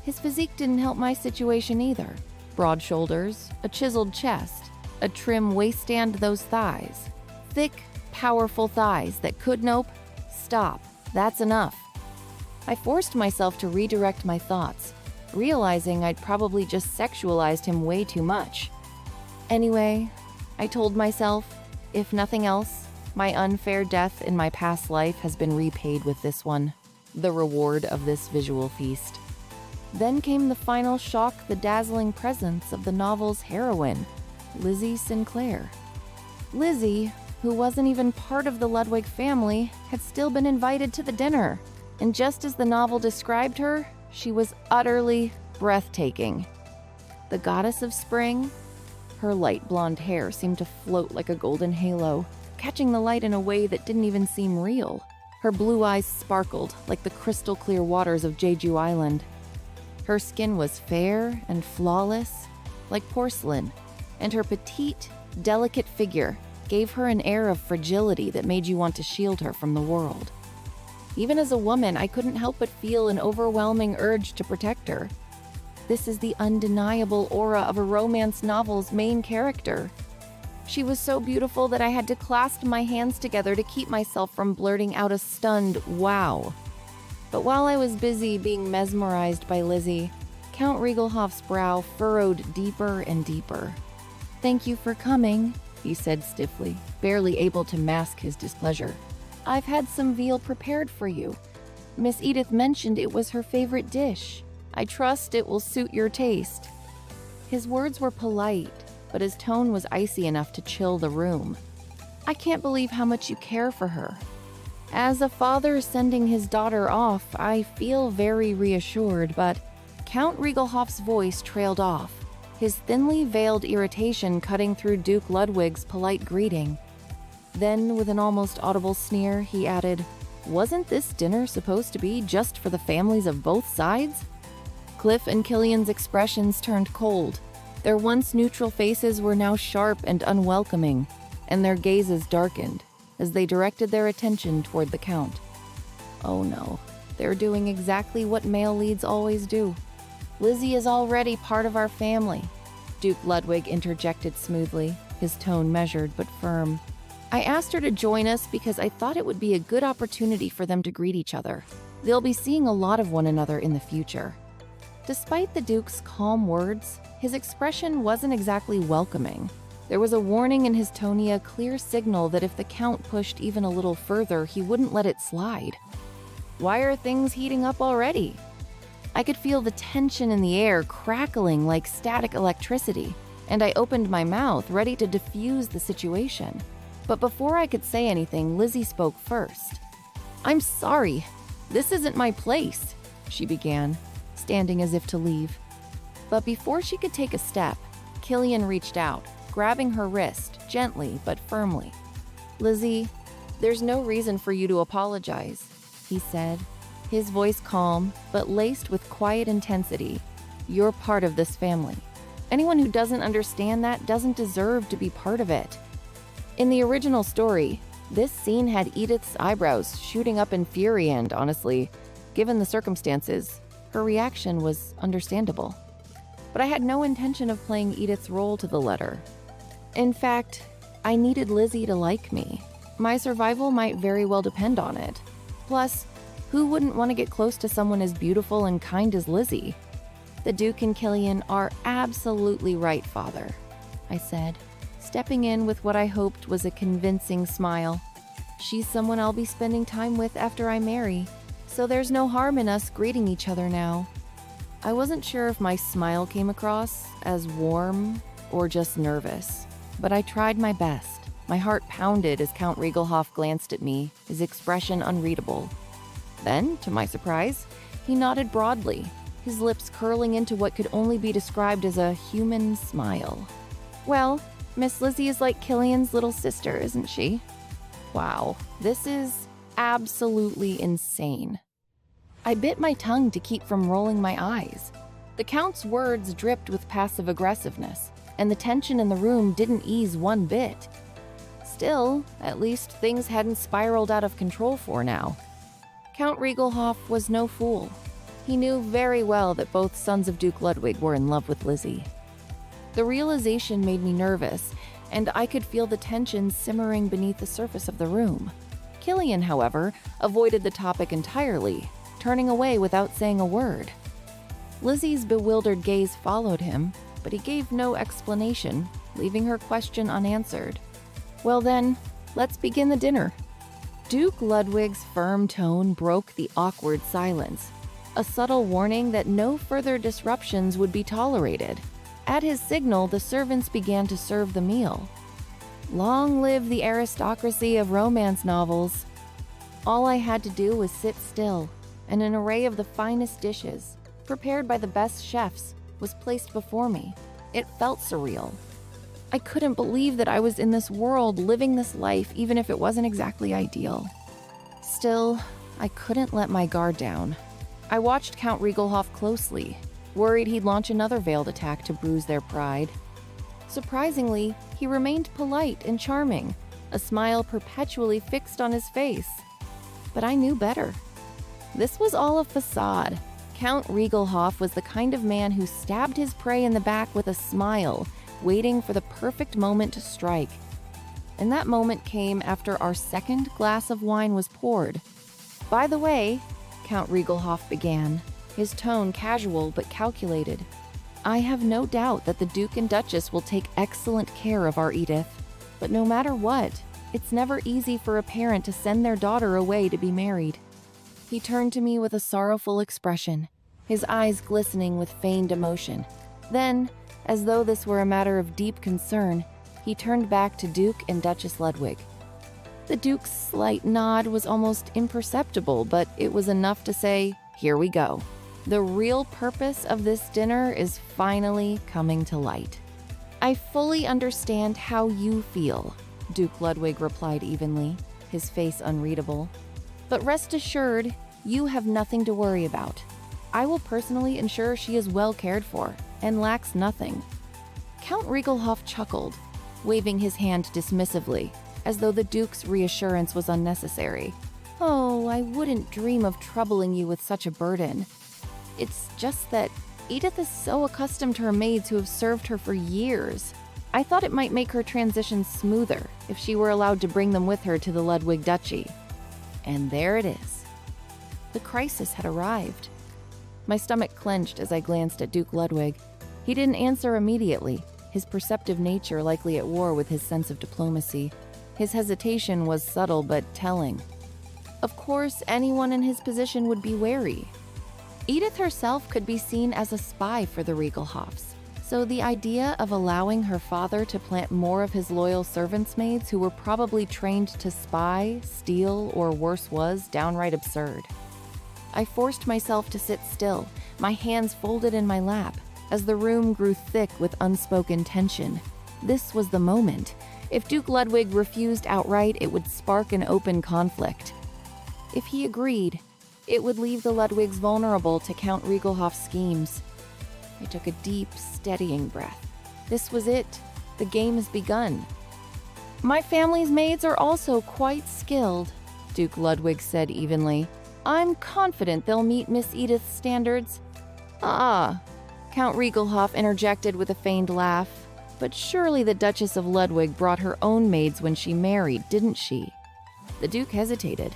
His physique didn't help my situation either. Broad shoulders, a chiseled chest, a trim waistband, those thighs. Thick, powerful thighs that could stop, that's enough. I forced myself to redirect my thoughts, realizing I'd probably just sexualized him way too much. Anyway, I told myself, if nothing else, my unfair death in my past life has been repaid with this one, the reward of this visual feast. Then came the final shock, the dazzling presence of the novel's heroine, Lizzie Sinclair. Lizzie, who wasn't even part of the Ludwig family, had still been invited to the dinner. And just as the novel described her, she was utterly breathtaking. The goddess of spring, her light blonde hair seemed to float like a golden halo, catching the light in a way that didn't even seem real. Her blue eyes sparkled like the crystal clear waters of Jeju Island. Her skin was fair and flawless, like porcelain, and her petite, delicate figure gave her an air of fragility that made you want to shield her from the world. Even as a woman, I couldn't help but feel an overwhelming urge to protect her. This is the undeniable aura of a romance novel's main character. She was so beautiful that I had to clasp my hands together to keep myself from blurting out a stunned wow. But while I was busy being mesmerized by Lizzie, Count Rigelhof's brow furrowed deeper and deeper. "Thank you for coming," he said stiffly, barely able to mask his displeasure. "I've had some veal prepared for you. Miss Edith mentioned it was her favorite dish. I trust it will suit your taste." His words were polite, but his tone was icy enough to chill the room. "I can't believe how much you care for her. As a father sending his daughter off, I feel very reassured, but Count Rigelhof's voice trailed off, his thinly veiled irritation cutting through Duke Ludwig's polite greeting. Then, with an almost audible sneer, he added, "Wasn't this dinner supposed to be just for the families of both sides?" Cliff and Killian's expressions turned cold. Their once neutral faces were now sharp and unwelcoming, and their gazes darkened as they directed their attention toward the Count. Oh no, they're doing exactly what male leads always do. "Lizzie is already part of our family," Duke Ludwig interjected smoothly, his tone measured but firm. "I asked her to join us because I thought it would be a good opportunity for them to greet each other. They'll be seeing a lot of one another in the future." Despite the Duke's calm words, his expression wasn't exactly welcoming. There was a warning in his tone, a clear signal that if the Count pushed even a little further, he wouldn't let it slide. "Why are things heating up already?" I could feel the tension in the air crackling like static electricity, and I opened my mouth, ready to diffuse the situation. But before I could say anything, Lizzie spoke first. "I'm sorry. This isn't my place," she began, standing as if to leave. But before she could take a step, Killian reached out, grabbing her wrist, gently but firmly. "Lizzie, there's no reason for you to apologize," he said, his voice calm but laced with quiet intensity. "You're part of this family. Anyone who doesn't understand that doesn't deserve to be part of it." In the original story, this scene had Edith's eyebrows shooting up in fury, and honestly, given the circumstances, her reaction was understandable. But I had no intention of playing Edith's role to the letter. In fact, I needed Lizzie to like me. My survival might very well depend on it. Plus, who wouldn't want to get close to someone as beautiful and kind as Lizzie? "The Duke and Killian are absolutely right, Father," I said, stepping in with what I hoped was a convincing smile. "She's someone I'll be spending time with after I marry, so there's no harm in us greeting each other now." I wasn't sure if my smile came across as warm or just nervous, but I tried my best. My heart pounded as Count Rigelhof glanced at me, his expression unreadable. Then, to my surprise, he nodded broadly, his lips curling into what could only be described as a human smile. "Well, Miss Lizzie is like Killian's little sister, isn't she?" Wow, this is absolutely insane. I bit my tongue to keep from rolling my eyes. The Count's words dripped with passive aggressiveness, and the tension in the room didn't ease one bit. Still, at least things hadn't spiraled out of control for now. Count Rigelhof was no fool. He knew very well that both sons of Duke Ludwig were in love with Lizzie. The realization made me nervous, and I could feel the tension simmering beneath the surface of the room. Killian, however, avoided the topic entirely, turning away without saying a word. Lizzie's bewildered gaze followed him, but he gave no explanation, leaving her question unanswered. "Well then, let's begin the dinner." Duke Ludwig's firm tone broke the awkward silence, a subtle warning that no further disruptions would be tolerated. At his signal, the servants began to serve the meal. Long live the aristocracy of romance novels. All I had to do was sit still, and an array of the finest dishes, prepared by the best chefs, was placed before me. It felt surreal. I couldn't believe that I was in this world, living this life, even if it wasn't exactly ideal. Still, I couldn't let my guard down. I watched Count Rigelhof closely, worried he'd launch another veiled attack to bruise their pride. Surprisingly, he remained polite and charming, a smile perpetually fixed on his face. But I knew better. This was all a facade. Count Rigelhof was the kind of man who stabbed his prey in the back with a smile, waiting for the perfect moment to strike. And that moment came after our second glass of wine was poured. "By the way," Count Rigelhof began, his tone casual but calculated, "I have no doubt that the Duke and Duchess will take excellent care of our Edith. But no matter what, it's never easy for a parent to send their daughter away to be married." He turned to me with a sorrowful expression, his eyes glistening with feigned emotion. Then, as though this were a matter of deep concern, he turned back to Duke and Duchess Ludwig. The Duke's slight nod was almost imperceptible, but it was enough to say, "Here we go." The real purpose of this dinner is finally coming to light. I fully understand how you feel, Duke Ludwig replied evenly, his face unreadable. But rest assured, you have nothing to worry about. I will personally ensure she is well cared for and lacks nothing. Count Rigelhof chuckled, waving his hand dismissively, as though the Duke's reassurance was unnecessary. Oh, I wouldn't dream of troubling you with such a burden. It's just that Edith is so accustomed to her maids who have served her for years. I thought it might make her transition smoother if she were allowed to bring them with her to the Ludwig Duchy. And there it is. The crisis had arrived. My stomach clenched as I glanced at Duke Ludwig. He didn't answer immediately, his perceptive nature likely at war with his sense of diplomacy. His hesitation was subtle but telling. Of course, anyone in his position would be wary. Edith herself could be seen as a spy for the Rigelhofs, so the idea of allowing her father to plant more of his loyal servants' maids who were probably trained to spy, steal, or worse was downright absurd. I forced myself to sit still, my hands folded in my lap, as the room grew thick with unspoken tension. This was the moment. If Duke Ludwig refused outright, it would spark an open conflict. If he agreed, it would leave the Ludwigs vulnerable to Count Rigelhof's schemes. I took a deep, steadying breath. This was it. The game has begun. My family's maids are also quite skilled, Duke Ludwig said evenly. I'm confident they'll meet Miss Edith's standards. Ah, Count Rigelhof interjected with a feigned laugh. But surely the Duchess of Ludwig brought her own maids when she married, didn't she? The Duke hesitated,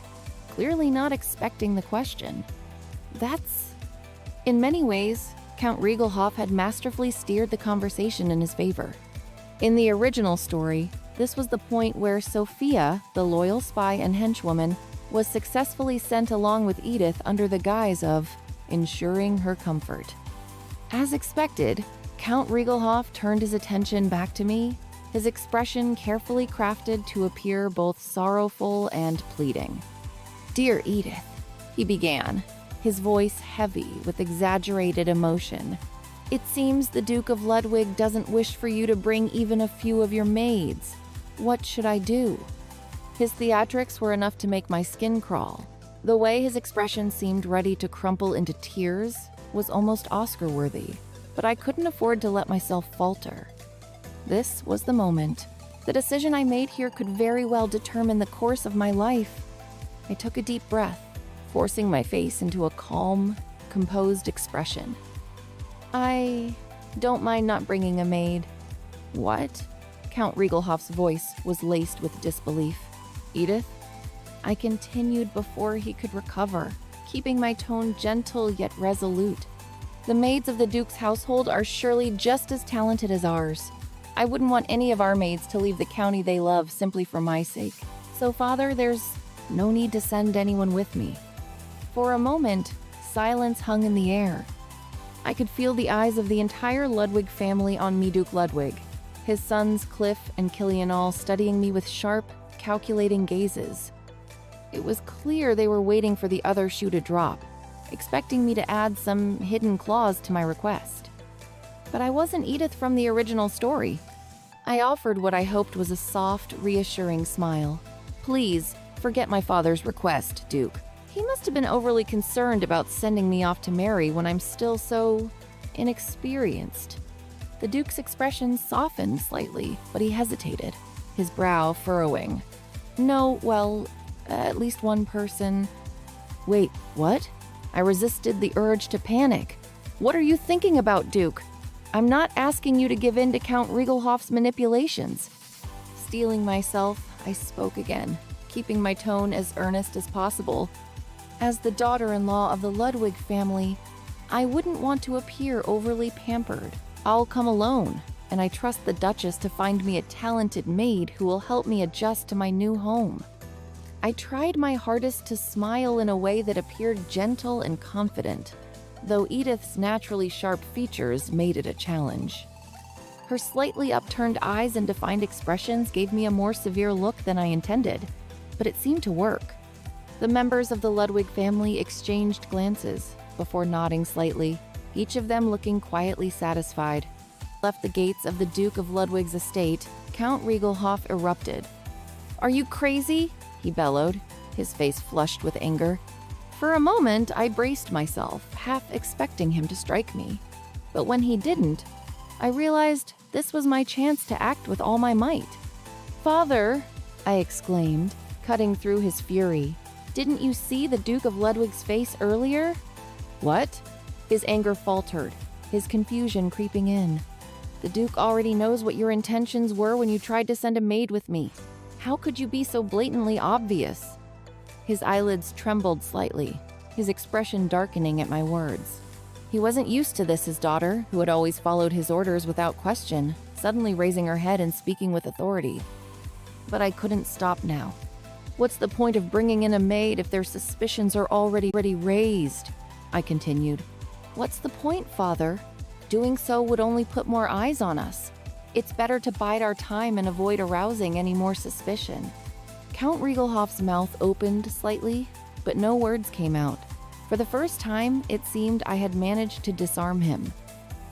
clearly not expecting the question. In many ways, Count Rigelhof had masterfully steered the conversation in his favor. In the original story, this was the point where Sophia, the loyal spy and henchwoman, was successfully sent along with Edith under the guise of ensuring her comfort. As expected, Count Rigelhof turned his attention back to me, his expression carefully crafted to appear both sorrowful and pleading. Dear Edith, he began, his voice heavy with exaggerated emotion. It seems the Duke of Ludwig doesn't wish for you to bring even a few of your maids. What should I do? His theatrics were enough to make my skin crawl. The way his expression seemed ready to crumple into tears was almost Oscar-worthy. But I couldn't afford to let myself falter. This was the moment. The decision I made here could very well determine the course of my life. I took a deep breath, forcing my face into a calm, composed expression. I don't mind not bringing a maid. What? Count Rigelhof's voice was laced with disbelief. Edith? I continued before he could recover, keeping my tone gentle yet resolute. The maids of the Duke's household are surely just as talented as ours. I wouldn't want any of our maids to leave the county they love simply for my sake. So, Father, there's no need to send anyone with me. For a moment, silence hung in the air. I could feel the eyes of the entire Ludwig family on me, Duke Ludwig, his sons Cliff and Killian all studying me with sharp, calculating gazes. It was clear they were waiting for the other shoe to drop, expecting me to add some hidden clause to my request. But I wasn't Edith from the original story. I offered what I hoped was a soft, reassuring smile. Please, forget my father's request, Duke. He must have been overly concerned about sending me off to marry when I'm still so inexperienced. The Duke's expression softened slightly, but he hesitated, his brow furrowing. No, well, at least one person. Wait, what? I resisted the urge to panic. What are you thinking about, Duke? I'm not asking you to give in to Count Rigelhof's manipulations. Steeling myself, I spoke again, keeping my tone as earnest as possible. As the daughter-in-law of the Ludwig family, I wouldn't want to appear overly pampered. I'll come alone, and I trust the Duchess to find me a talented maid who will help me adjust to my new home. I tried my hardest to smile in a way that appeared gentle and confident, though Edith's naturally sharp features made it a challenge. Her slightly upturned eyes and defined expressions gave me a more severe look than I intended, but it seemed to work. The members of the Ludwig family exchanged glances, before nodding slightly, each of them looking quietly satisfied. Left the gates of the Duke of Ludwig's estate, Count Rigelhof erupted. "Are you crazy?" he bellowed, his face flushed with anger. For a moment, I braced myself, half expecting him to strike me. But when he didn't, I realized this was my chance to act with all my might. "Father," I exclaimed, cutting through his fury, "didn't you see the Duke of Ludwig's face earlier?" "What?" His anger faltered, his confusion creeping in. "The Duke already knows what your intentions were when you tried to send a maid with me. How could you be so blatantly obvious?" His eyelids trembled slightly, his expression darkening at my words. He wasn't used to this, his daughter, who had always followed his orders without question, suddenly raising her head and speaking with authority. But I couldn't stop now. "What's the point of bringing in a maid if their suspicions are already raised?" I continued. "What's the point, Father? Doing so would only put more eyes on us. It's better to bide our time and avoid arousing any more suspicion." Count Rigelhof's mouth opened slightly, but no words came out. For the first time, it seemed I had managed to disarm him.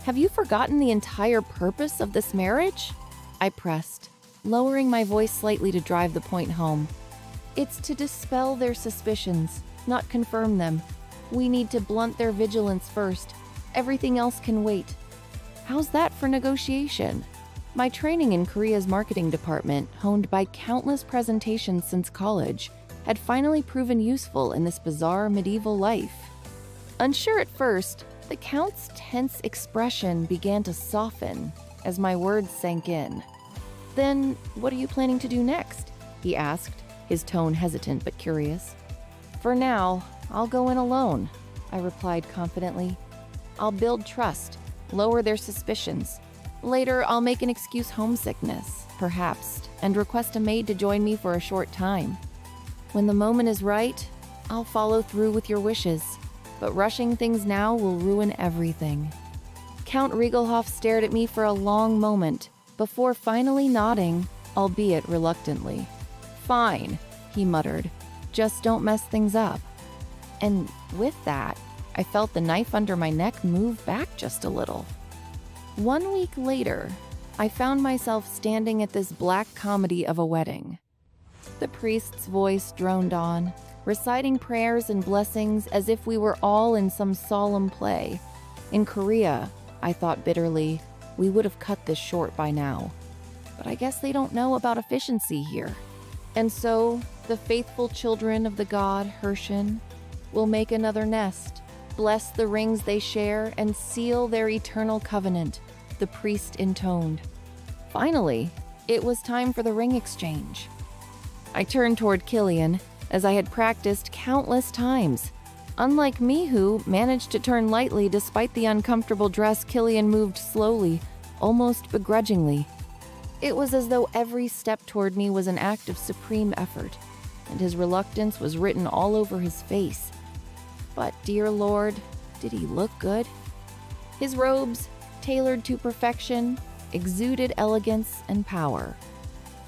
"Have you forgotten the entire purpose of this marriage?" I pressed, lowering my voice slightly to drive the point home. "It's to dispel their suspicions, not confirm them. We need to blunt their vigilance first. Everything else can wait." "How's that for negotiation?" My training in Korea's marketing department, honed by countless presentations since college, had finally proven useful in this bizarre medieval life. Unsure at first, the Count's tense expression began to soften as my words sank in. "Then, what are you planning to do next?" he asked, his tone hesitant but curious. "For now, I'll go in alone," I replied confidently. "I'll build trust, lower their suspicions. Later, I'll make an excuse homesickness, perhaps, and request a maid to join me for a short time. When the moment is right, I'll follow through with your wishes, but rushing things now will ruin everything." Count Rigelhof stared at me for a long moment, before finally nodding, albeit reluctantly. "Fine," he muttered, "just don't mess things up." And with that, I felt the knife under my neck move back just a little. 1 week later, I found myself standing at this black comedy of a wedding. The priest's voice droned on, reciting prayers and blessings as if we were all in some solemn play. In Korea, I thought bitterly, we would have cut this short by now. But I guess they don't know about efficiency here. And so, the faithful children of the god Hershin will make another nest, bless the rings they share, and seal their eternal covenant, the priest intoned. Finally, it was time for the ring exchange. I turned toward Killian, as I had practiced countless times. Unlike me, who managed to turn lightly despite the uncomfortable dress, Killian moved slowly, almost begrudgingly. It was as though every step toward me was an act of supreme effort, and his reluctance was written all over his face. But, dear Lord, did he look good? His robes, tailored to perfection, exuded elegance and power.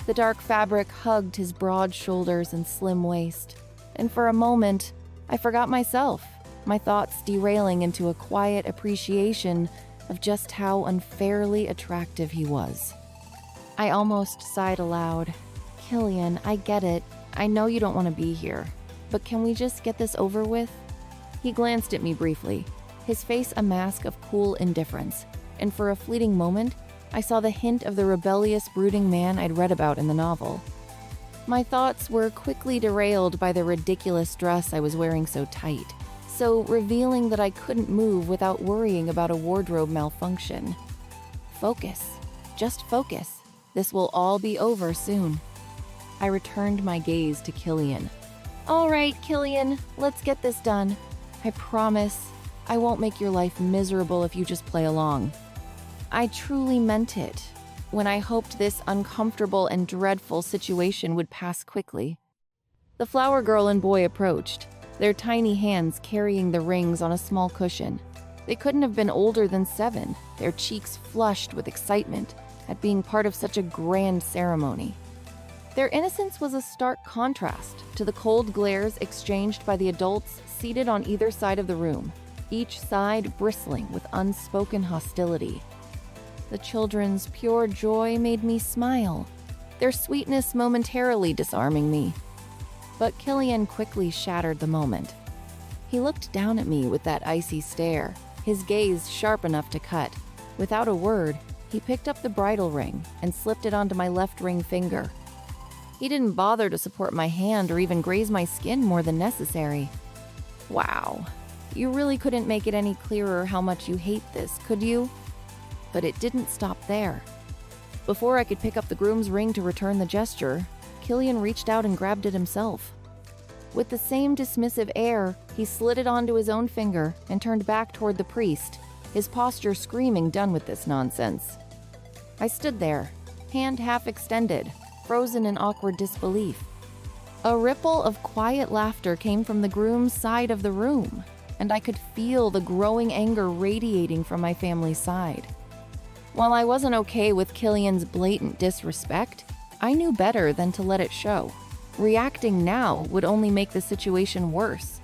The dark fabric hugged his broad shoulders and slim waist, and for a moment, I forgot myself, my thoughts derailing into a quiet appreciation of just how unfairly attractive he was. I almost sighed aloud. "Killian, I get it. I know you don't want to be here, but can we just get this over with?" He glanced at me briefly, his face a mask of cool indifference, and for a fleeting moment, I saw the hint of the rebellious, brooding man I'd read about in the novel. My thoughts were quickly derailed by the ridiculous dress I was wearing so tight, so revealing that I couldn't move without worrying about a wardrobe malfunction. Focus. Just focus. This will all be over soon. I returned my gaze to Killian. "All right, Killian, let's get this done. I promise I won't make your life miserable if you just play along." I truly meant it when I hoped this uncomfortable and dreadful situation would pass quickly. The flower girl and boy approached, their tiny hands carrying the rings on a small cushion. They couldn't have been older than 7, their cheeks flushed with excitement at being part of such a grand ceremony. Their innocence was a stark contrast to the cold glares exchanged by the adults seated on either side of the room. each side bristling with unspoken hostility. The children's pure joy made me smile, their sweetness momentarily disarming me. But Killian quickly shattered the moment. He looked down at me with that icy stare, his gaze sharp enough to cut. Without a word, he picked up the bridle ring and slipped it onto my left ring finger. He didn't bother to support my hand or even graze my skin more than necessary. Wow, you really couldn't make it any clearer how much you hate this, could you? But it didn't stop there. Before I could pick up the groom's ring to return the gesture, Killian reached out and grabbed it himself. With the same dismissive air, he slid it onto his own finger and turned back toward the priest, his posture screaming done with this nonsense. I stood there, hand half extended, frozen in awkward disbelief. A ripple of quiet laughter came from the groom's side of the room, and I could feel the growing anger radiating from my family's side. While I wasn't okay with Killian's blatant disrespect, I knew better than to let it show. Reacting now would only make the situation worse.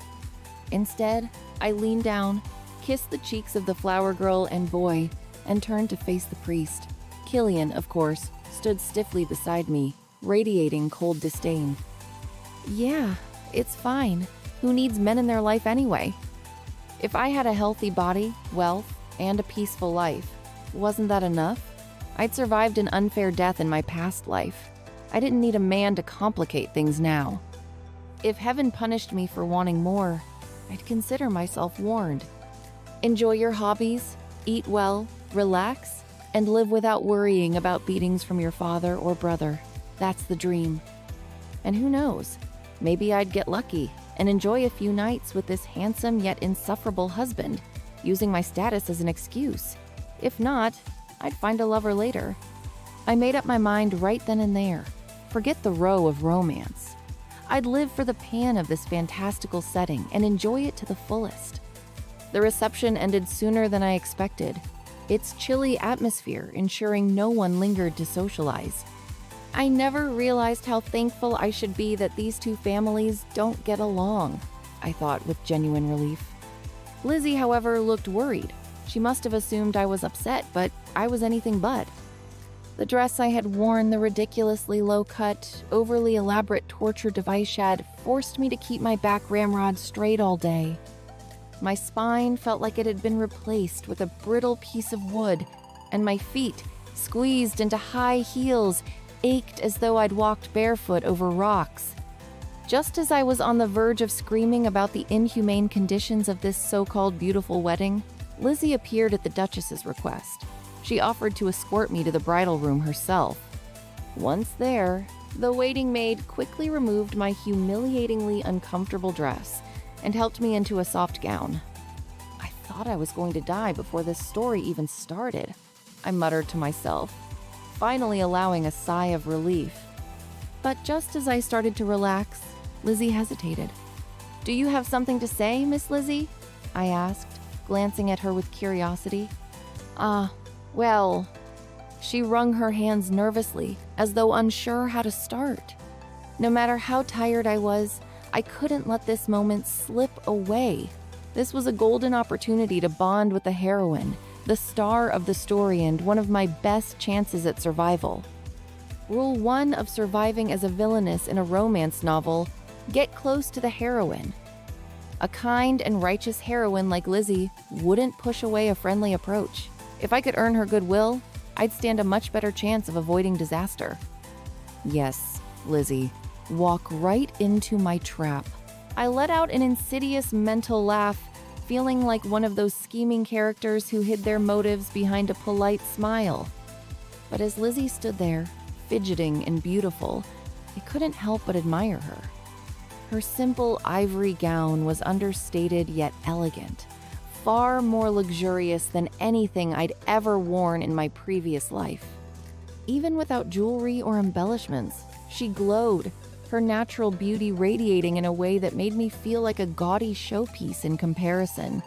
Instead, I leaned down, kissed the cheeks of the flower girl and boy, and turned to face the priest. Killian, of course, stood stiffly beside me, radiating cold disdain. Yeah, it's fine. Who needs men in their life anyway? If I had a healthy body, wealth, and a peaceful life, wasn't that enough? I'd survived an unfair death in my past life. I didn't need a man to complicate things now. If heaven punished me for wanting more, I'd consider myself warned. Enjoy your hobbies, eat well, relax, and live without worrying about beatings from your father or brother. That's the dream. And who knows, maybe I'd get lucky and enjoy a few nights with this handsome yet insufferable husband, using my status as an excuse. If not, I'd find a lover later. I made up my mind right then and there. Forget the row of romance. I'd live for the pan of this fantastical setting and enjoy it to the fullest. The reception ended sooner than I expected, its chilly atmosphere ensuring no one lingered to socialize. I never realized how thankful I should be that these two families don't get along, I thought with genuine relief. Lizzie, however, looked worried. She must have assumed I was upset, but I was anything but. The dress I had worn, the ridiculously low-cut, overly elaborate torture device had forced me to keep my back ramrod straight all day. My spine felt like it had been replaced with a brittle piece of wood, and my feet, squeezed into high heels, ached as though I'd walked barefoot over rocks. Just as I was on the verge of screaming about the inhumane conditions of this so-called beautiful wedding, Lizzie appeared at the Duchess's request. She offered to escort me to the bridal room herself. Once there, the waiting maid quickly removed my humiliatingly uncomfortable dress and helped me into a soft gown. I thought I was going to die before this story even started, I muttered to myself, finally allowing a sigh of relief. But just as I started to relax, Lizzie hesitated. "Do you have something to say, Miss Lizzie?" I asked, glancing at her with curiosity. Well, she wrung her hands nervously, as though unsure how to start. No matter how tired I was, I couldn't let this moment slip away. This was a golden opportunity to bond with the heroine, the star of the story and one of my best chances at survival. Rule 1 of surviving as a villainess in a romance novel: get close to the heroine. A kind and righteous heroine like Lizzie wouldn't push away a friendly approach. If I could earn her goodwill, I'd stand a much better chance of avoiding disaster. Yes, Lizzie, walk right into my trap. I let out an insidious mental laugh, feeling like one of those scheming characters who hid their motives behind a polite smile. But as Lizzie stood there, fidgeting and beautiful, I couldn't help but admire her. Her simple ivory gown was understated yet elegant, far more luxurious than anything I'd ever worn in my previous life. Even without jewelry or embellishments, she glowed, her natural beauty radiating in a way that made me feel like a gaudy showpiece in comparison.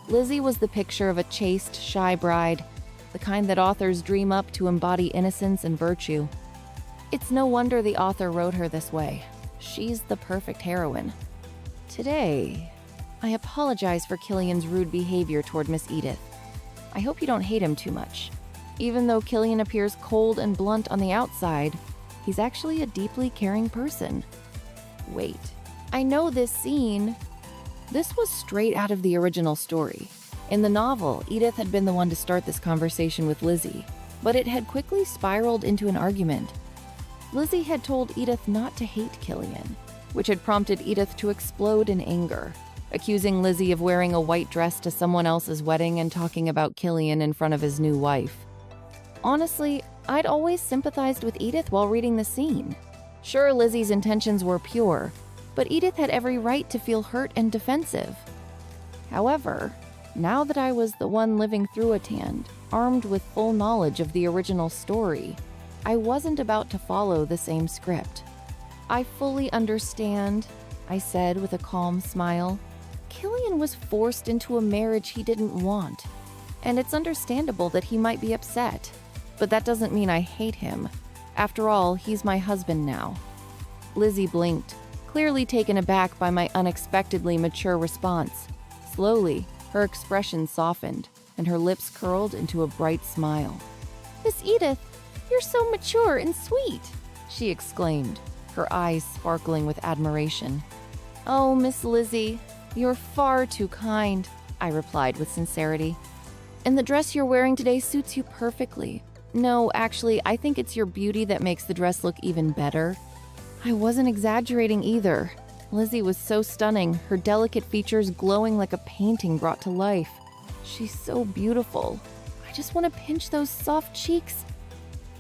Lizzie was the picture of a chaste, shy bride, the kind that authors dream up to embody innocence and virtue. It's no wonder the author wrote her this way. She's the perfect heroine. Today, I apologize for Killian's rude behavior toward Miss Edith. I hope you don't hate him too much. Even though Killian appears cold and blunt on the outside, he's actually a deeply caring person. Wait, I know this scene. This was straight out of the original story. In the novel, Edith had been the one to start this conversation with Lizzie, but it had quickly spiraled into an argument. Lizzie had told Edith not to hate Killian, which had prompted Edith to explode in anger, accusing Lizzie of wearing a white dress to someone else's wedding and talking about Killian in front of his new wife. Honestly, I'd always sympathized with Edith while reading the scene. Sure, Lizzie's intentions were pure, but Edith had every right to feel hurt and defensive. However, now that I was the one living through it and armed with full knowledge of the original story, I wasn't about to follow the same script. I fully understand, I said with a calm smile. Killian was forced into a marriage he didn't want, and it's understandable that he might be upset, but that doesn't mean I hate him. After all, he's my husband now. Lizzie blinked, clearly taken aback by my unexpectedly mature response. Slowly, her expression softened, and her lips curled into a bright smile. Miss Edith, you're so mature and sweet, she exclaimed, her eyes sparkling with admiration. Oh, Miss Lizzie, you're far too kind, I replied with sincerity. And the dress you're wearing today suits you perfectly. No, actually, I think it's your beauty that makes the dress look even better. I wasn't exaggerating either. Lizzie was so stunning, her delicate features glowing like a painting brought to life. She's so beautiful. I just want to pinch those soft cheeks.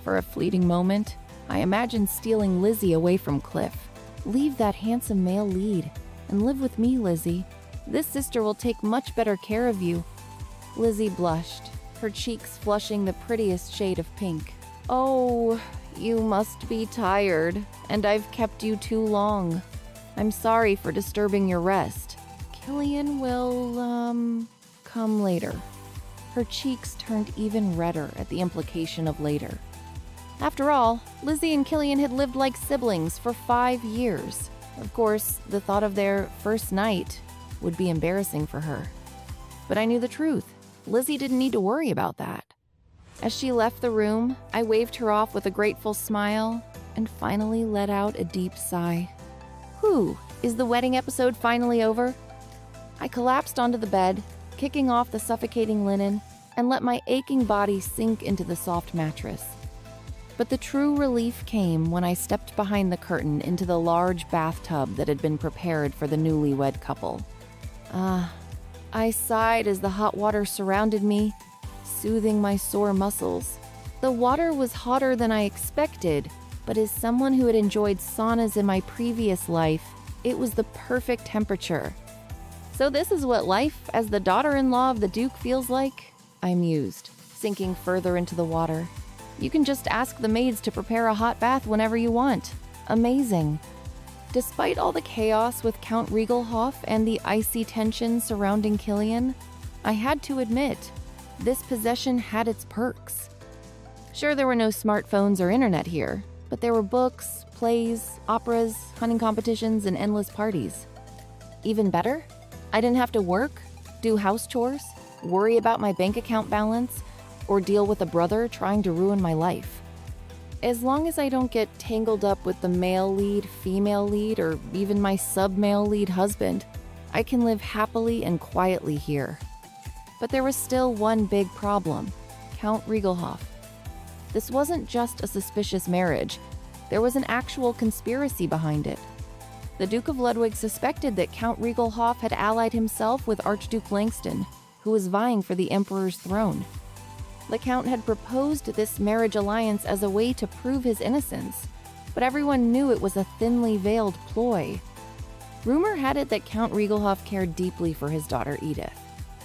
For a fleeting moment, I imagined stealing Lizzie away from Cliff. Leave that handsome male lead and live with me, Lizzie. This sister will take much better care of you. Lizzie blushed, her cheeks flushing the prettiest shade of pink. Oh, you must be tired, and I've kept you too long. I'm sorry for disturbing your rest. Killian will, come later. Her cheeks turned even redder at the implication of later. After all, Lizzie and Killian had lived like siblings for 5 years. Of course, the thought of their first night would be embarrassing for her. But I knew the truth. Lizzie didn't need to worry about that. As she left the room, I waved her off with a grateful smile and finally let out a deep sigh. Whew, is the wedding episode finally over? I collapsed onto the bed, kicking off the suffocating linen, and let my aching body sink into the soft mattress. But the true relief came when I stepped behind the curtain into the large bathtub that had been prepared for the newlywed couple. I sighed as the hot water surrounded me, soothing my sore muscles. The water was hotter than I expected, but as someone who had enjoyed saunas in my previous life, it was the perfect temperature. So this is what life as the daughter-in-law of the Duke feels like? I mused, sinking further into the water. You can just ask the maids to prepare a hot bath whenever you want. Amazing. Despite all the chaos with Count Rigelhof and the icy tension surrounding Killian, I had to admit, this possession had its perks. Sure, there were no smartphones or internet here, but there were books, plays, operas, hunting competitions, and endless parties. Even better, I didn't have to work, do house chores, worry about my bank account balance, or deal with a brother trying to ruin my life. As long as I don't get tangled up with the male lead, female lead, or even my sub-male lead husband, I can live happily and quietly here. But there was still one big problem: Count Rigelhof. This wasn't just a suspicious marriage. There was an actual conspiracy behind it. The Duke of Ludwig suspected that Count Rigelhof had allied himself with Archduke Langston, who was vying for the Emperor's throne. The Count had proposed this marriage alliance as a way to prove his innocence, but everyone knew it was a thinly veiled ploy. Rumor had it that Count Rigelhof cared deeply for his daughter Edith,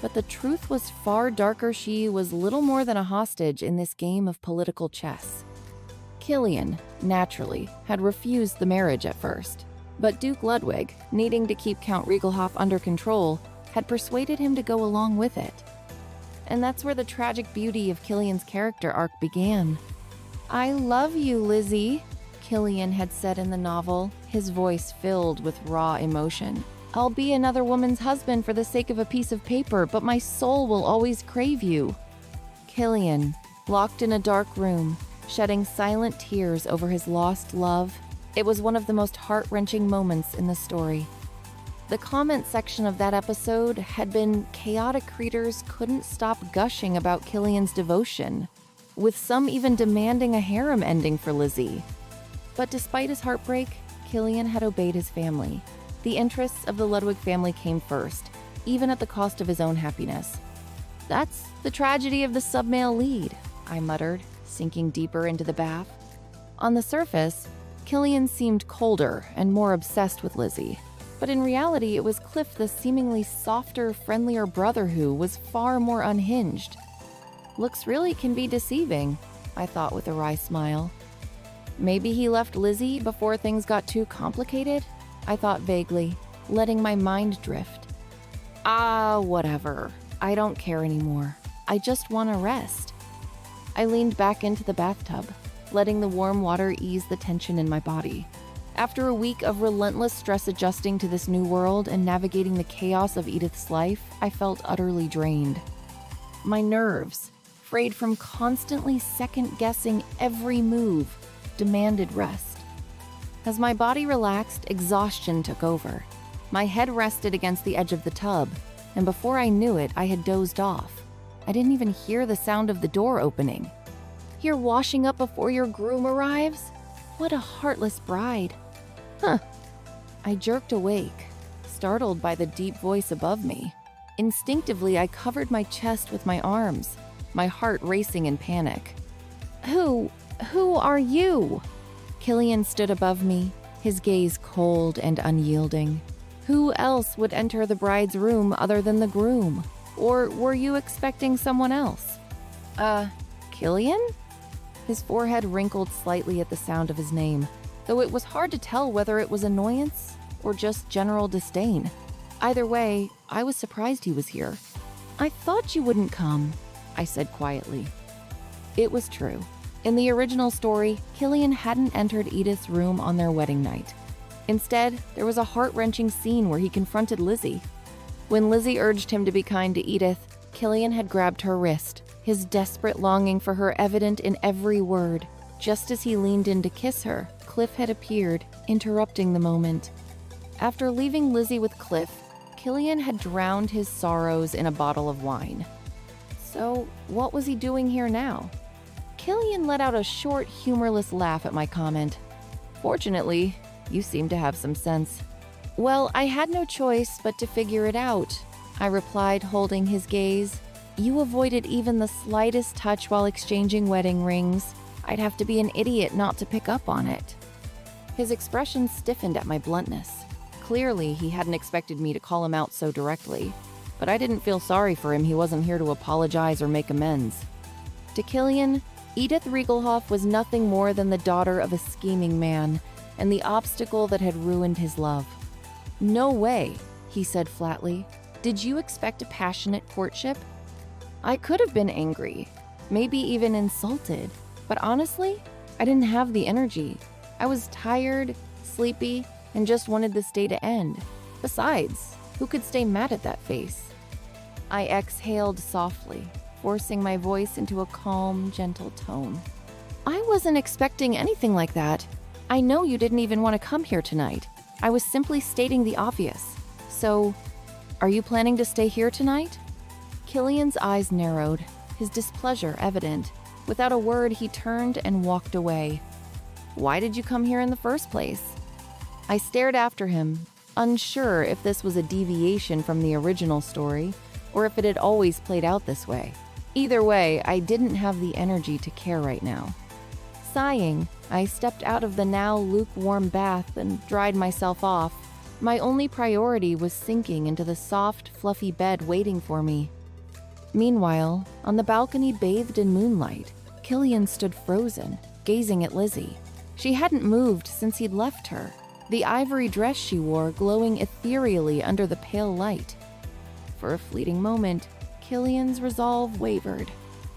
but the truth was far darker. She was little more than a hostage in this game of political chess. Killian, naturally, had refused the marriage at first, but Duke Ludwig, needing to keep Count Rigelhof under control, had persuaded him to go along with it. And that's where the tragic beauty of Killian's character arc began. "I love you, Lizzie," Killian had said in the novel, his voice filled with raw emotion. I'll be another woman's husband for the sake of a piece of paper, but my soul will always crave you. Killian, locked in a dark room, shedding silent tears over his lost love. It was one of the most heart-wrenching moments in the story. The comment section of that episode had been chaotic readers couldn't stop gushing about Killian's devotion, with some even demanding a harem ending for Lizzie. But despite his heartbreak, Killian had obeyed his family. The interests of the Ludwig family came first, even at the cost of his own happiness. That's the tragedy of the sub-male lead, I muttered, sinking deeper into the bath. On the surface, Killian seemed colder and more obsessed with Lizzie. But in reality, it was Cliff, the seemingly softer, friendlier brother who was far more unhinged. Looks really can be deceiving, I thought with a wry smile. Maybe he left Lizzie before things got too complicated? I thought vaguely, letting my mind drift. Whatever. I don't care anymore. I just want to rest. I leaned back into the bathtub, letting the warm water ease the tension in my body. After a week of relentless stress adjusting to this new world and navigating the chaos of Edith's life, I felt utterly drained. My nerves, frayed from constantly second-guessing every move, demanded rest. As my body relaxed, exhaustion took over. My head rested against the edge of the tub, and before I knew it, I had dozed off. I didn't even hear the sound of the door opening. You're washing up before your groom arrives? What a heartless bride. Huh. I jerked awake, startled by the deep voice above me. Instinctively, I covered my chest with my arms, my heart racing in panic. Who are you? Killian stood above me, his gaze cold and unyielding. Who else would enter the bride's room other than the groom? Or were you expecting someone else? Killian? His forehead wrinkled slightly at the sound of his name, though it was hard to tell whether it was annoyance or just general disdain. Either way, I was surprised he was here. I thought you wouldn't come, I said quietly. It was true. In the original story, Killian hadn't entered Edith's room on their wedding night. Instead, there was a heart-wrenching scene where he confronted Lizzie. When Lizzie urged him to be kind to Edith, Killian had grabbed her wrist, his desperate longing for her evident in every word. Just as he leaned in to kiss her, Cliff had appeared, interrupting the moment. After leaving Lizzie with Cliff, Killian had drowned his sorrows in a bottle of wine. So, what was he doing here now? Killian let out a short, humorless laugh at my comment. Fortunately, you seem to have some sense. Well, I had no choice but to figure it out, I replied, holding his gaze. You avoided even the slightest touch while exchanging wedding rings. I'd have to be an idiot not to pick up on it. His expression stiffened at my bluntness. Clearly, he hadn't expected me to call him out so directly, but I didn't feel sorry for him. He wasn't here to apologize or make amends. To Killian, Edith Rigelhof was nothing more than the daughter of a scheming man and the obstacle that had ruined his love. No way, he said flatly. Did you expect a passionate courtship? I could have been angry, maybe even insulted, but honestly, I didn't have the energy. I was tired, sleepy, and just wanted this day to end. Besides, who could stay mad at that face? I exhaled softly, forcing my voice into a calm, gentle tone. I wasn't expecting anything like that. I know you didn't even want to come here tonight. I was simply stating the obvious. So, are you planning to stay here tonight? Killian's eyes narrowed, his displeasure evident. Without a word, he turned and walked away. Why did you come here in the first place? I stared after him, unsure if this was a deviation from the original story, or if it had always played out this way. Either way, I didn't have the energy to care right now. Sighing, I stepped out of the now lukewarm bath and dried myself off. My only priority was sinking into the soft, fluffy bed waiting for me. Meanwhile, on the balcony bathed in moonlight, Killian stood frozen, gazing at Lizzie. She hadn't moved since he'd left her, the ivory dress she wore glowing ethereally under the pale light. For a fleeting moment, Killian's resolve wavered.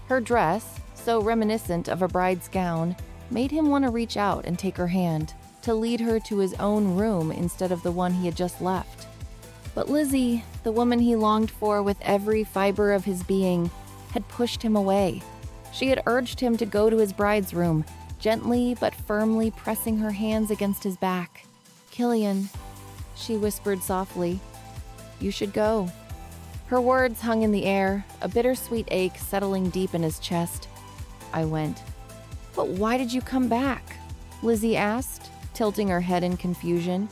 Her dress, so reminiscent of a bride's gown, made him want to reach out and take her hand, to lead her to his own room instead of the one he had just left. But Lizzie, the woman he longed for with every fiber of his being, had pushed him away. She had urged him to go to his bride's room, gently but firmly pressing her hands against his back. "Killian," she whispered softly, "you should go." Her words hung in the air, a bittersweet ache settling deep in his chest. I went. "But why did you come back?" Lizzie asked, tilting her head in confusion.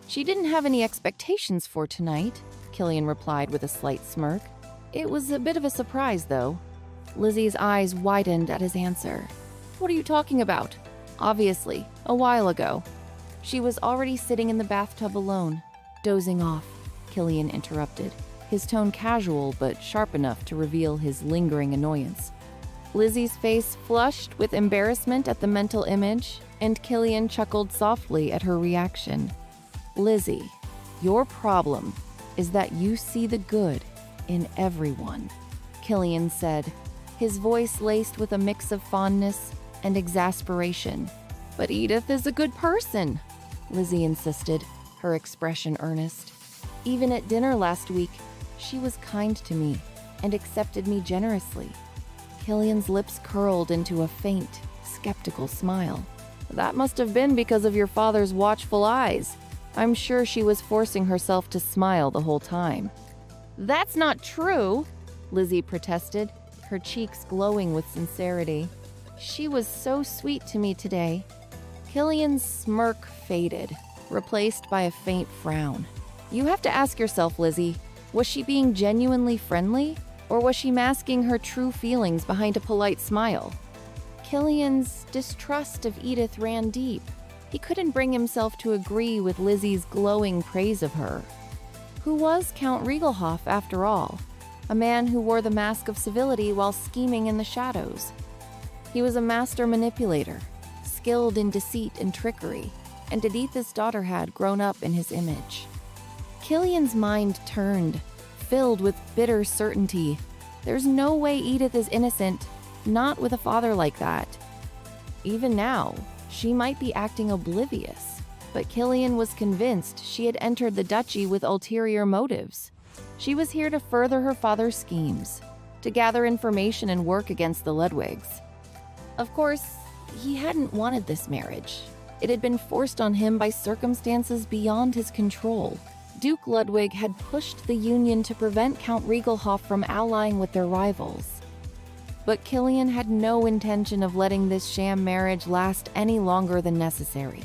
She didn't have any expectations for tonight, Killian replied with a slight smirk. It was a bit of a surprise, though. Lizzie's eyes widened at his answer. "What are you talking about?" "Obviously, a while ago." She was already sitting in the bathtub alone, dozing off, Killian interrupted, his tone casual but sharp enough to reveal his lingering annoyance. Lizzie's face flushed with embarrassment at the mental image, and Killian chuckled softly at her reaction. "Lizzie, your problem is that you see the good in everyone," Killian said, his voice laced with a mix of fondness and exasperation. "But Edith is a good person," Lizzie insisted, her expression earnest. "Even at dinner last week, she was kind to me and accepted me generously." Killian's lips curled into a faint, skeptical smile. "That must have been because of your father's watchful eyes. I'm sure she was forcing herself to smile the whole time." "That's not true," Lizzie protested, her cheeks glowing with sincerity. "She was so sweet to me today." Killian's smirk faded, replaced by a faint frown. "You have to ask yourself, Lizzie, was she being genuinely friendly, or was she masking her true feelings behind a polite smile?" Killian's distrust of Edith ran deep. He couldn't bring himself to agree with Lizzie's glowing praise of her. Who was Count Rigelhof, after all? A man who wore the mask of civility while scheming in the shadows. He was a master manipulator, skilled in deceit and trickery, and Edith's daughter had grown up in his image. Killian's mind turned, filled with bitter certainty. There's no way Edith is innocent, not with a father like that. Even now, she might be acting oblivious, but Killian was convinced she had entered the duchy with ulterior motives. She was here to further her father's schemes, to gather information and work against the Ludwigs. Of course, he hadn't wanted this marriage. It had been forced on him by circumstances beyond his control. Duke Ludwig had pushed the union to prevent Count Rigelhof from allying with their rivals. But Killian had no intention of letting this sham marriage last any longer than necessary.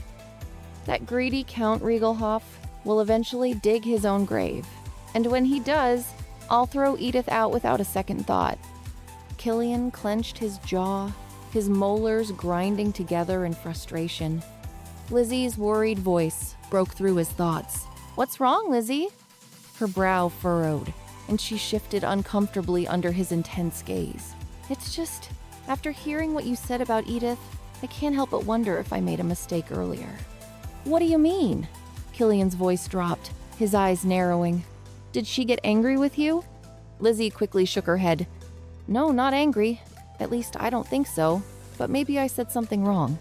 That greedy Count Rigelhof will eventually dig his own grave, and when he does, I'll throw Edith out without a second thought. Killian clenched his jaw, his molars grinding together in frustration. Lizzie's worried voice broke through his thoughts. "What's wrong, Lizzie?" Her brow furrowed, and she shifted uncomfortably under his intense gaze. "It's just, after hearing what you said about Edith, I can't help but wonder if I made a mistake earlier." "What do you mean?" Killian's voice dropped, his eyes narrowing. "Did she get angry with you?" Lizzie quickly shook her head. "No, not angry. At least I don't think so, but maybe I said something wrong."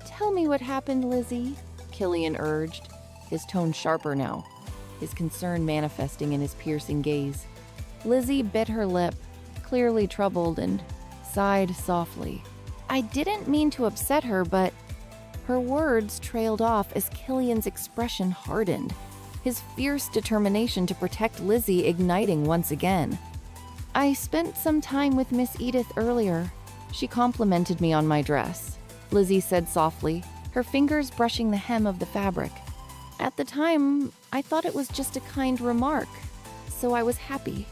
"Tell me what happened, Lizzie," Killian urged, his tone sharper now, his concern manifesting in his piercing gaze. Lizzie bit her lip, clearly troubled, and sighed softly. "I didn't mean to upset her, but..." Her words trailed off as Killian's expression hardened, his fierce determination to protect Lizzie igniting once again. "I spent some time with Miss Edith earlier. She complimented me on my dress," Lizzie said softly, her fingers brushing the hem of the fabric. "At the time, I thought it was just a kind remark, so I was happy."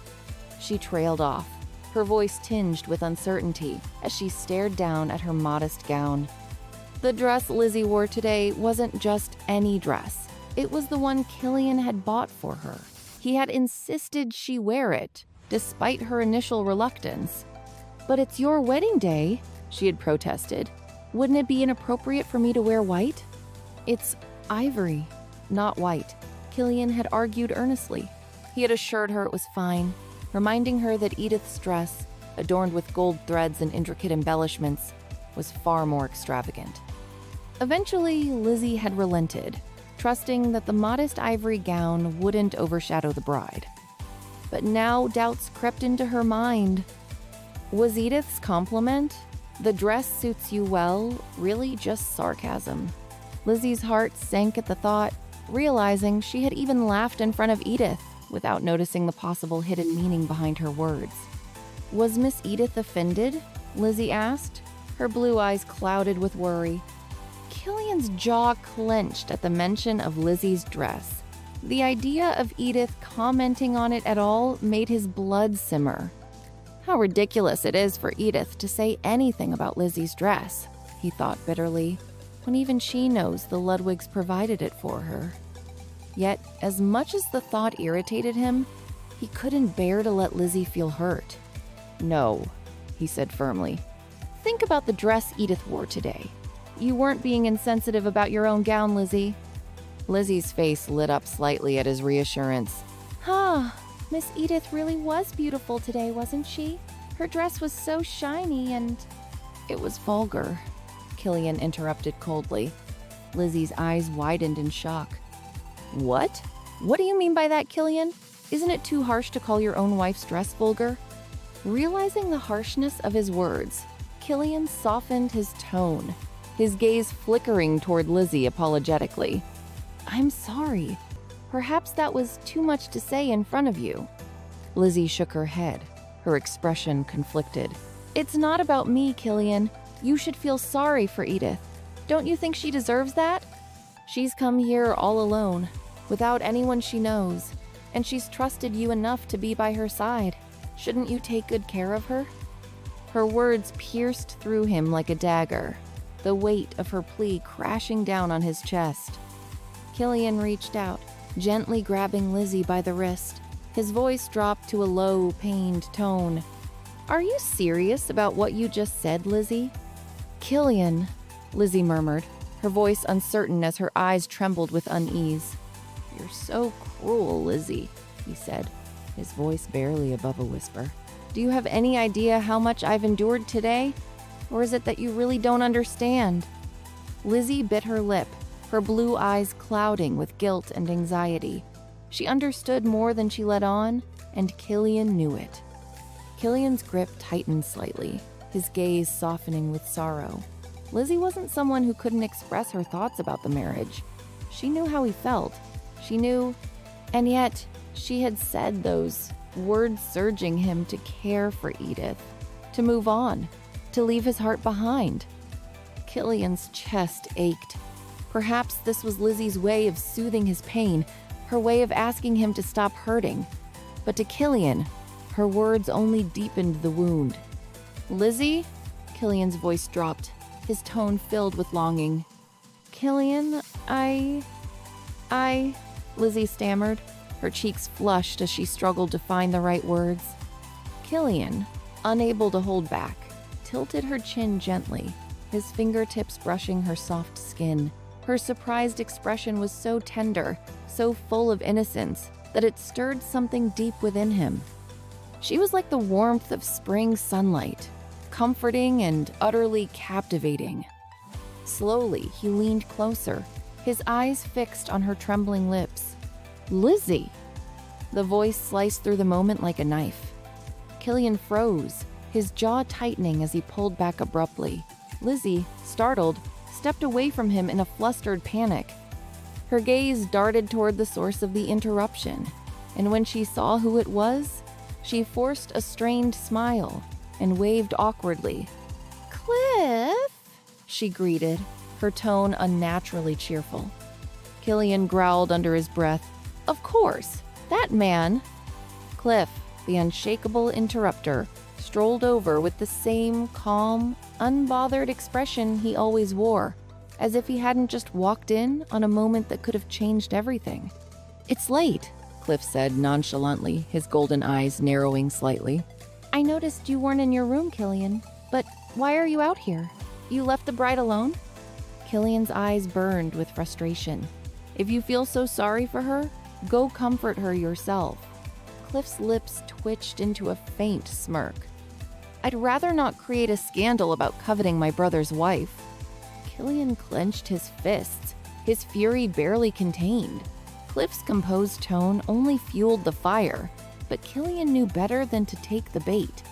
She trailed off, her voice tinged with uncertainty as she stared down at her modest gown. The dress Lizzie wore today wasn't just any dress. It was the one Killian had bought for her. He had insisted she wear it, despite her initial reluctance. "But it's your wedding day," she had protested. "Wouldn't it be inappropriate for me to wear white?" "It's ivory, not white," Killian had argued earnestly. He had assured her it was fine, reminding her that Edith's dress, adorned with gold threads and intricate embellishments, was far more extravagant. Eventually, Lizzie had relented. trusting that the modest ivory gown wouldn't overshadow the bride. But now doubts crept into her mind. Was Edith's compliment, "The dress suits you well," really just sarcasm? Lizzie's heart sank at the thought, realizing she had even laughed in front of Edith without noticing the possible hidden meaning behind her words. Was Miss Edith offended? Lizzie asked, her blue eyes clouded with worry. Killian's jaw clenched at the mention of Lizzie's dress. The idea of Edith commenting on it at all made his blood simmer. How ridiculous it is for Edith to say anything about Lizzie's dress, he thought bitterly, when even she knows the Ludwigs provided it for her. Yet, as much as the thought irritated him, he couldn't bear to let Lizzie feel hurt. "No," he said firmly. "Think about the dress Edith wore today. You weren't being insensitive about your own gown, Lizzie." Lizzie's face lit up slightly at his reassurance. Miss Edith really was beautiful today, wasn't she? Her dress was so shiny and—" "It was vulgar," Killian interrupted coldly. Lizzie's eyes widened in shock. "What? What do you mean by that, Killian? Isn't it too harsh to call your own wife's dress vulgar?" Realizing the harshness of his words, Killian softened his tone, his gaze flickering toward Lizzie apologetically. "I'm sorry. Perhaps that was too much to say in front of you." Lizzie shook her head, her expression conflicted. "It's not about me, Killian. You should feel sorry for Edith. Don't you think she deserves that? She's come here all alone, without anyone she knows, and she's trusted you enough to be by her side. Shouldn't you take good care of her?" Her words pierced through him like a dagger, the weight of her plea crashing down on his chest. Killian reached out, gently grabbing Lizzie by the wrist. His voice dropped to a low, pained tone. "Are you serious about what you just said, Lizzie?" "Killian," Lizzie murmured, her voice uncertain as her eyes trembled with unease. "You're so cruel, Lizzie," he said, his voice barely above a whisper. "Do you have any idea how much I've endured today? Or is it that you really don't understand?" Lizzie bit her lip, her blue eyes clouding with guilt and anxiety. She understood more than she let on, and Killian knew it. Killian's grip tightened slightly, his gaze softening with sorrow. Lizzie wasn't someone who couldn't express her thoughts about the marriage. She knew how he felt. She knew, and yet she had said those words surging him to care for Edith, to move on, to leave his heart behind. Killian's chest ached. Perhaps this was Lizzie's way of soothing his pain, her way of asking him to stop hurting. But to Killian, her words only deepened the wound. "Lizzie?" Killian's voice dropped, his tone filled with longing. "Killian, I..." Lizzie stammered, her cheeks flushed as she struggled to find the right words. Killian, unable to hold back, tilted her chin gently, his fingertips brushing her soft skin. Her surprised expression was so tender, so full of innocence, that it stirred something deep within him. She was like the warmth of spring sunlight, comforting and utterly captivating. Slowly, he leaned closer, his eyes fixed on her trembling lips. "Lizzie!" The voice sliced through the moment like a knife. Killian froze, his jaw tightening as he pulled back abruptly. Lizzie, startled, stepped away from him in a flustered panic. Her gaze darted toward the source of the interruption, and when she saw who it was, she forced a strained smile and waved awkwardly. "Cliff?" she greeted, her tone unnaturally cheerful. Killian growled under his breath. "Of course, that man." Cliff, the unshakable interrupter, strolled over with the same calm, unbothered expression he always wore, as if he hadn't just walked in on a moment that could have changed everything. "It's late," Cliff said nonchalantly, his golden eyes narrowing slightly. "I noticed you weren't in your room, Killian, but why are you out here? You left the bride alone?" Killian's eyes burned with frustration. "If you feel so sorry for her, go comfort her yourself." Cliff's lips twitched into a faint smirk. "I'd rather not create a scandal about coveting my brother's wife." Killian clenched his fists, his fury barely contained. Cliff's composed tone only fueled the fire, but Killian knew better than to take the bait.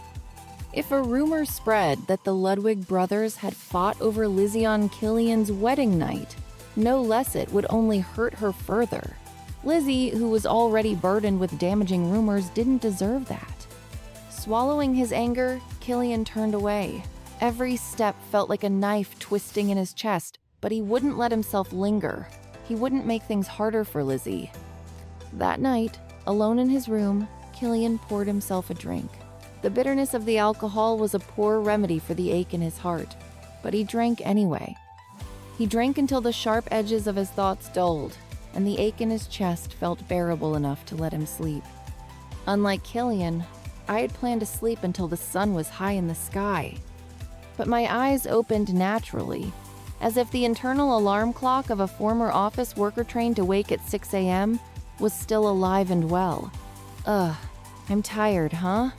If a rumor spread that the Ludwig brothers had fought over Lizzie on Killian's wedding night, no less it would only hurt her further. Lizzie, who was already burdened with damaging rumors, didn't deserve that. Swallowing his anger, Killian turned away. Every step felt like a knife twisting in his chest, but he wouldn't let himself linger. He wouldn't make things harder for Lizzie. That night, alone in his room, Killian poured himself a drink. The bitterness of the alcohol was a poor remedy for the ache in his heart, but he drank anyway. He drank until the sharp edges of his thoughts dulled, and the ache in his chest felt bearable enough to let him sleep. Unlike Killian, I had planned to sleep until the sun was high in the sky. But my eyes opened naturally, as if the internal alarm clock of a former office worker trained to wake at 6 a.m. was still alive and well. I'm tired, huh?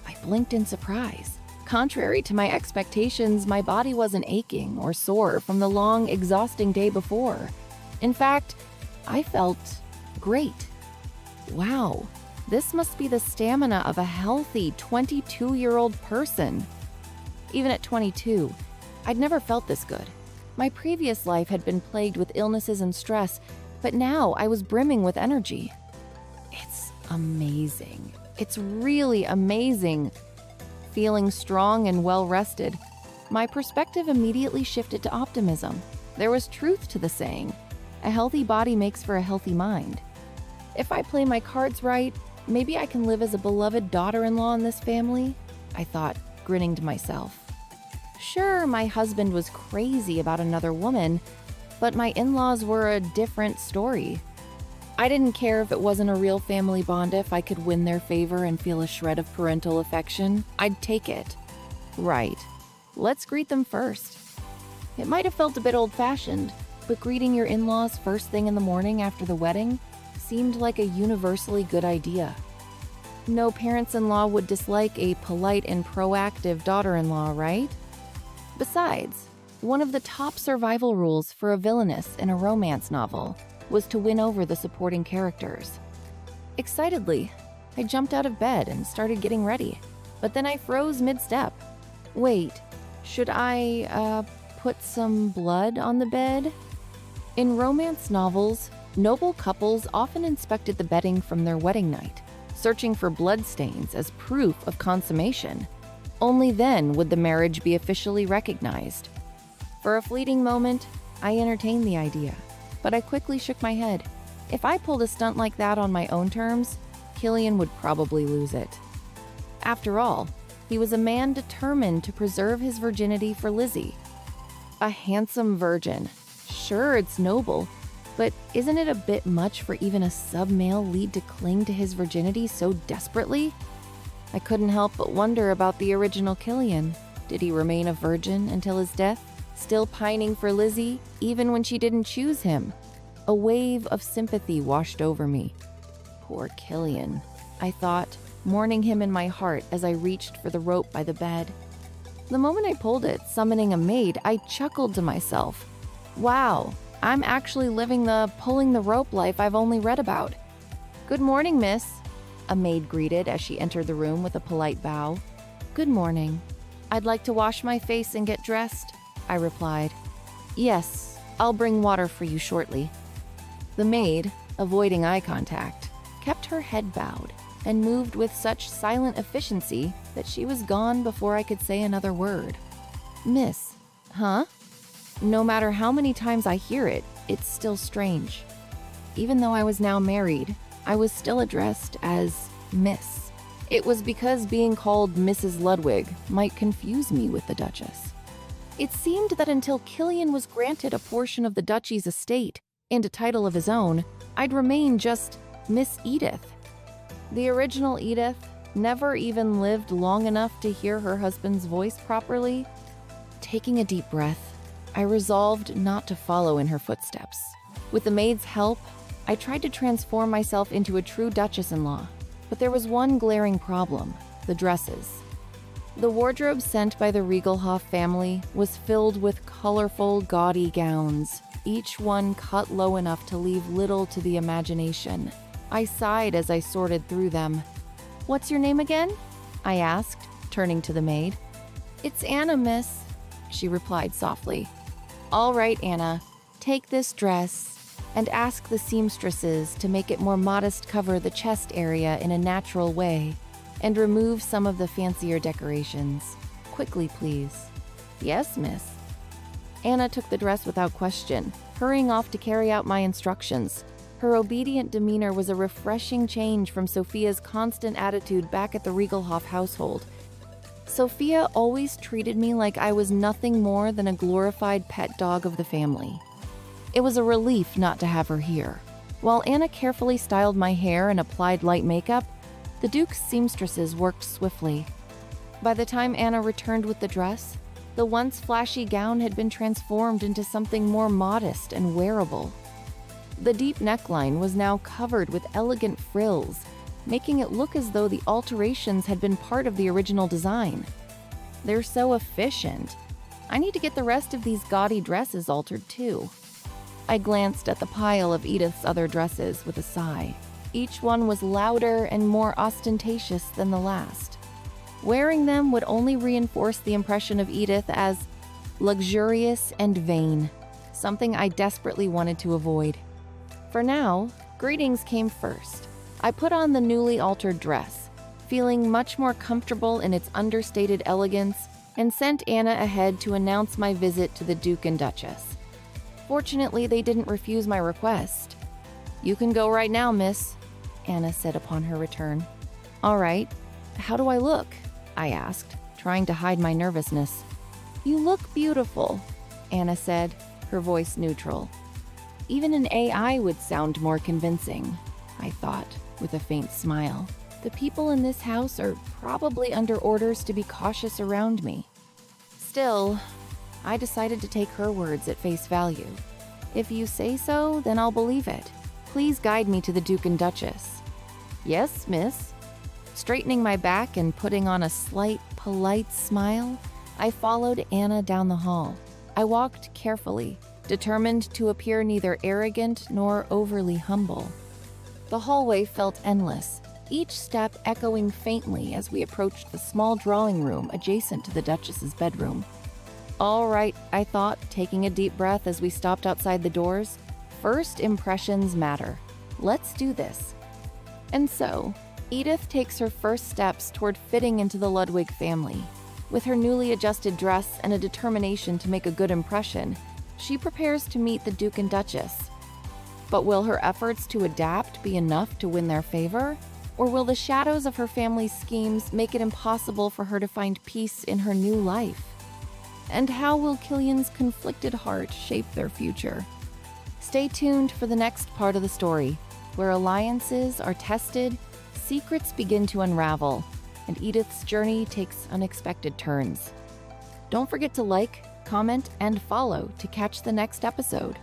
I blinked in surprise. Contrary to my expectations, my body wasn't aching or sore from the long, exhausting day before. In fact, I felt great. Wow, this must be the stamina of a healthy 22-year-old person. Even at 22, I'd never felt this good. My previous life had been plagued with illnesses and stress, but now I was brimming with energy. It's amazing. It's really amazing. Feeling strong and well-rested, my perspective immediately shifted to optimism. There was truth to the saying, a healthy body makes for a healthy mind. If I play my cards right, maybe I can live as a beloved daughter-in-law in this family, I thought, grinning to myself. Sure, my husband was crazy about another woman, but my in-laws were a different story. I didn't care if it wasn't a real family bond. If I could win their favor and feel a shred of parental affection, I'd take it. Right. Let's greet them first. It might have felt a bit old-fashioned, but greeting your in-laws first thing in the morning after the wedding seemed like a universally good idea. No parents-in-law would dislike a polite and proactive daughter-in-law, right? Besides, one of the top survival rules for a villainess in a romance novel was to win over the supporting characters. Excitedly, I jumped out of bed and started getting ready, but then I froze mid-step. Wait, should I, put some blood on the bed? In romance novels, noble couples often inspected the bedding from their wedding night, searching for bloodstains as proof of consummation. Only then would the marriage be officially recognized. For a fleeting moment, I entertained the idea, but I quickly shook my head. If I pulled a stunt like that on my own terms, Killian would probably lose it. After all, he was a man determined to preserve his virginity for Lizzie. A handsome virgin. Sure, it's noble, but isn't it a bit much for even a sub-male lead to cling to his virginity so desperately? I couldn't help but wonder about the original Killian. Did he remain a virgin until his death? Still pining for Lizzie, even when she didn't choose him? A wave of sympathy washed over me. Poor Killian, I thought, mourning him in my heart as I reached for the rope by the bed. The moment I pulled it, summoning a maid, I chuckled to myself. Wow, I'm actually living the pulling the rope life I've only read about. Good morning, miss, a maid greeted as she entered the room with a polite bow. Good morning. I'd like to wash my face and get dressed, I replied. Yes, I'll bring water for you shortly. The maid, avoiding eye contact, kept her head bowed and moved with such silent efficiency that she was gone before I could say another word. Miss, huh? No matter how many times I hear it, it's still strange. Even though I was now married, I was still addressed as Miss. It was because being called Mrs. Ludwig might confuse me with the Duchess. It seemed that until Killian was granted a portion of the duchy's estate and a title of his own, I'd remain just Miss Edith. The original Edith never even lived long enough to hear her husband's voice properly. Taking a deep breath, I resolved not to follow in her footsteps. With the maid's help, I tried to transform myself into a true Duchess-in-law, but there was one glaring problem: the dresses. The wardrobe sent by the Rigelhof family was filled with colorful, gaudy gowns, each one cut low enough to leave little to the imagination. I sighed as I sorted through them. "What's your name again?" I asked, turning to the maid. "It's Anna, miss," she replied softly. "All right, Anna, take this dress and ask the seamstresses to make it more modest, cover the chest area in a natural way, and remove some of the fancier decorations. Quickly, please." "Yes, miss." Anna took the dress without question, hurrying off to carry out my instructions. Her obedient demeanor was a refreshing change from Sophia's constant attitude back at the Rigelhof household. Sophia always treated me like I was nothing more than a glorified pet dog of the family. It was a relief not to have her here. While Anna carefully styled my hair and applied light makeup, the Duke's seamstresses worked swiftly. By the time Anna returned with the dress, the once flashy gown had been transformed into something more modest and wearable. The deep neckline was now covered with elegant frills, making it look as though the alterations had been part of the original design. They're so efficient. I need to get the rest of these gaudy dresses altered too. I glanced at the pile of Edith's other dresses with a sigh. Each one was louder and more ostentatious than the last. Wearing them would only reinforce the impression of Edith as luxurious and vain, something I desperately wanted to avoid. For now, greetings came first. I put on the newly altered dress, feeling much more comfortable in its understated elegance, and sent Anna ahead to announce my visit to the Duke and Duchess. Fortunately, they didn't refuse my request. "You can go right now, miss," Anna said upon her return. "All right. How do I look?" I asked, trying to hide my nervousness. "You look beautiful," Anna said, her voice neutral. Even an AI would sound more convincing, I thought, with a faint smile. The people in this house are probably under orders to be cautious around me. Still, I decided to take her words at face value. "If you say so, then I'll believe it. Please guide me to the Duke and Duchess." "Yes, miss." Straightening my back and putting on a slight, polite smile, I followed Anna down the hall. I walked carefully, determined to appear neither arrogant nor overly humble. The hallway felt endless, each step echoing faintly as we approached the small drawing room adjacent to the Duchess's bedroom. "All right," I thought, taking a deep breath as we stopped outside the doors. "First impressions matter. Let's do this." And so, Edith takes her first steps toward fitting into the Ludwig family. With her newly adjusted dress and a determination to make a good impression, she prepares to meet the Duke and Duchess. But will her efforts to adapt be enough to win their favor? Or will the shadows of her family's schemes make it impossible for her to find peace in her new life? And how will Killian's conflicted heart shape their future? Stay tuned for the next part of the story, where alliances are tested, secrets begin to unravel, and Edith's journey takes unexpected turns. Don't forget to like, comment, and follow to catch the next episode.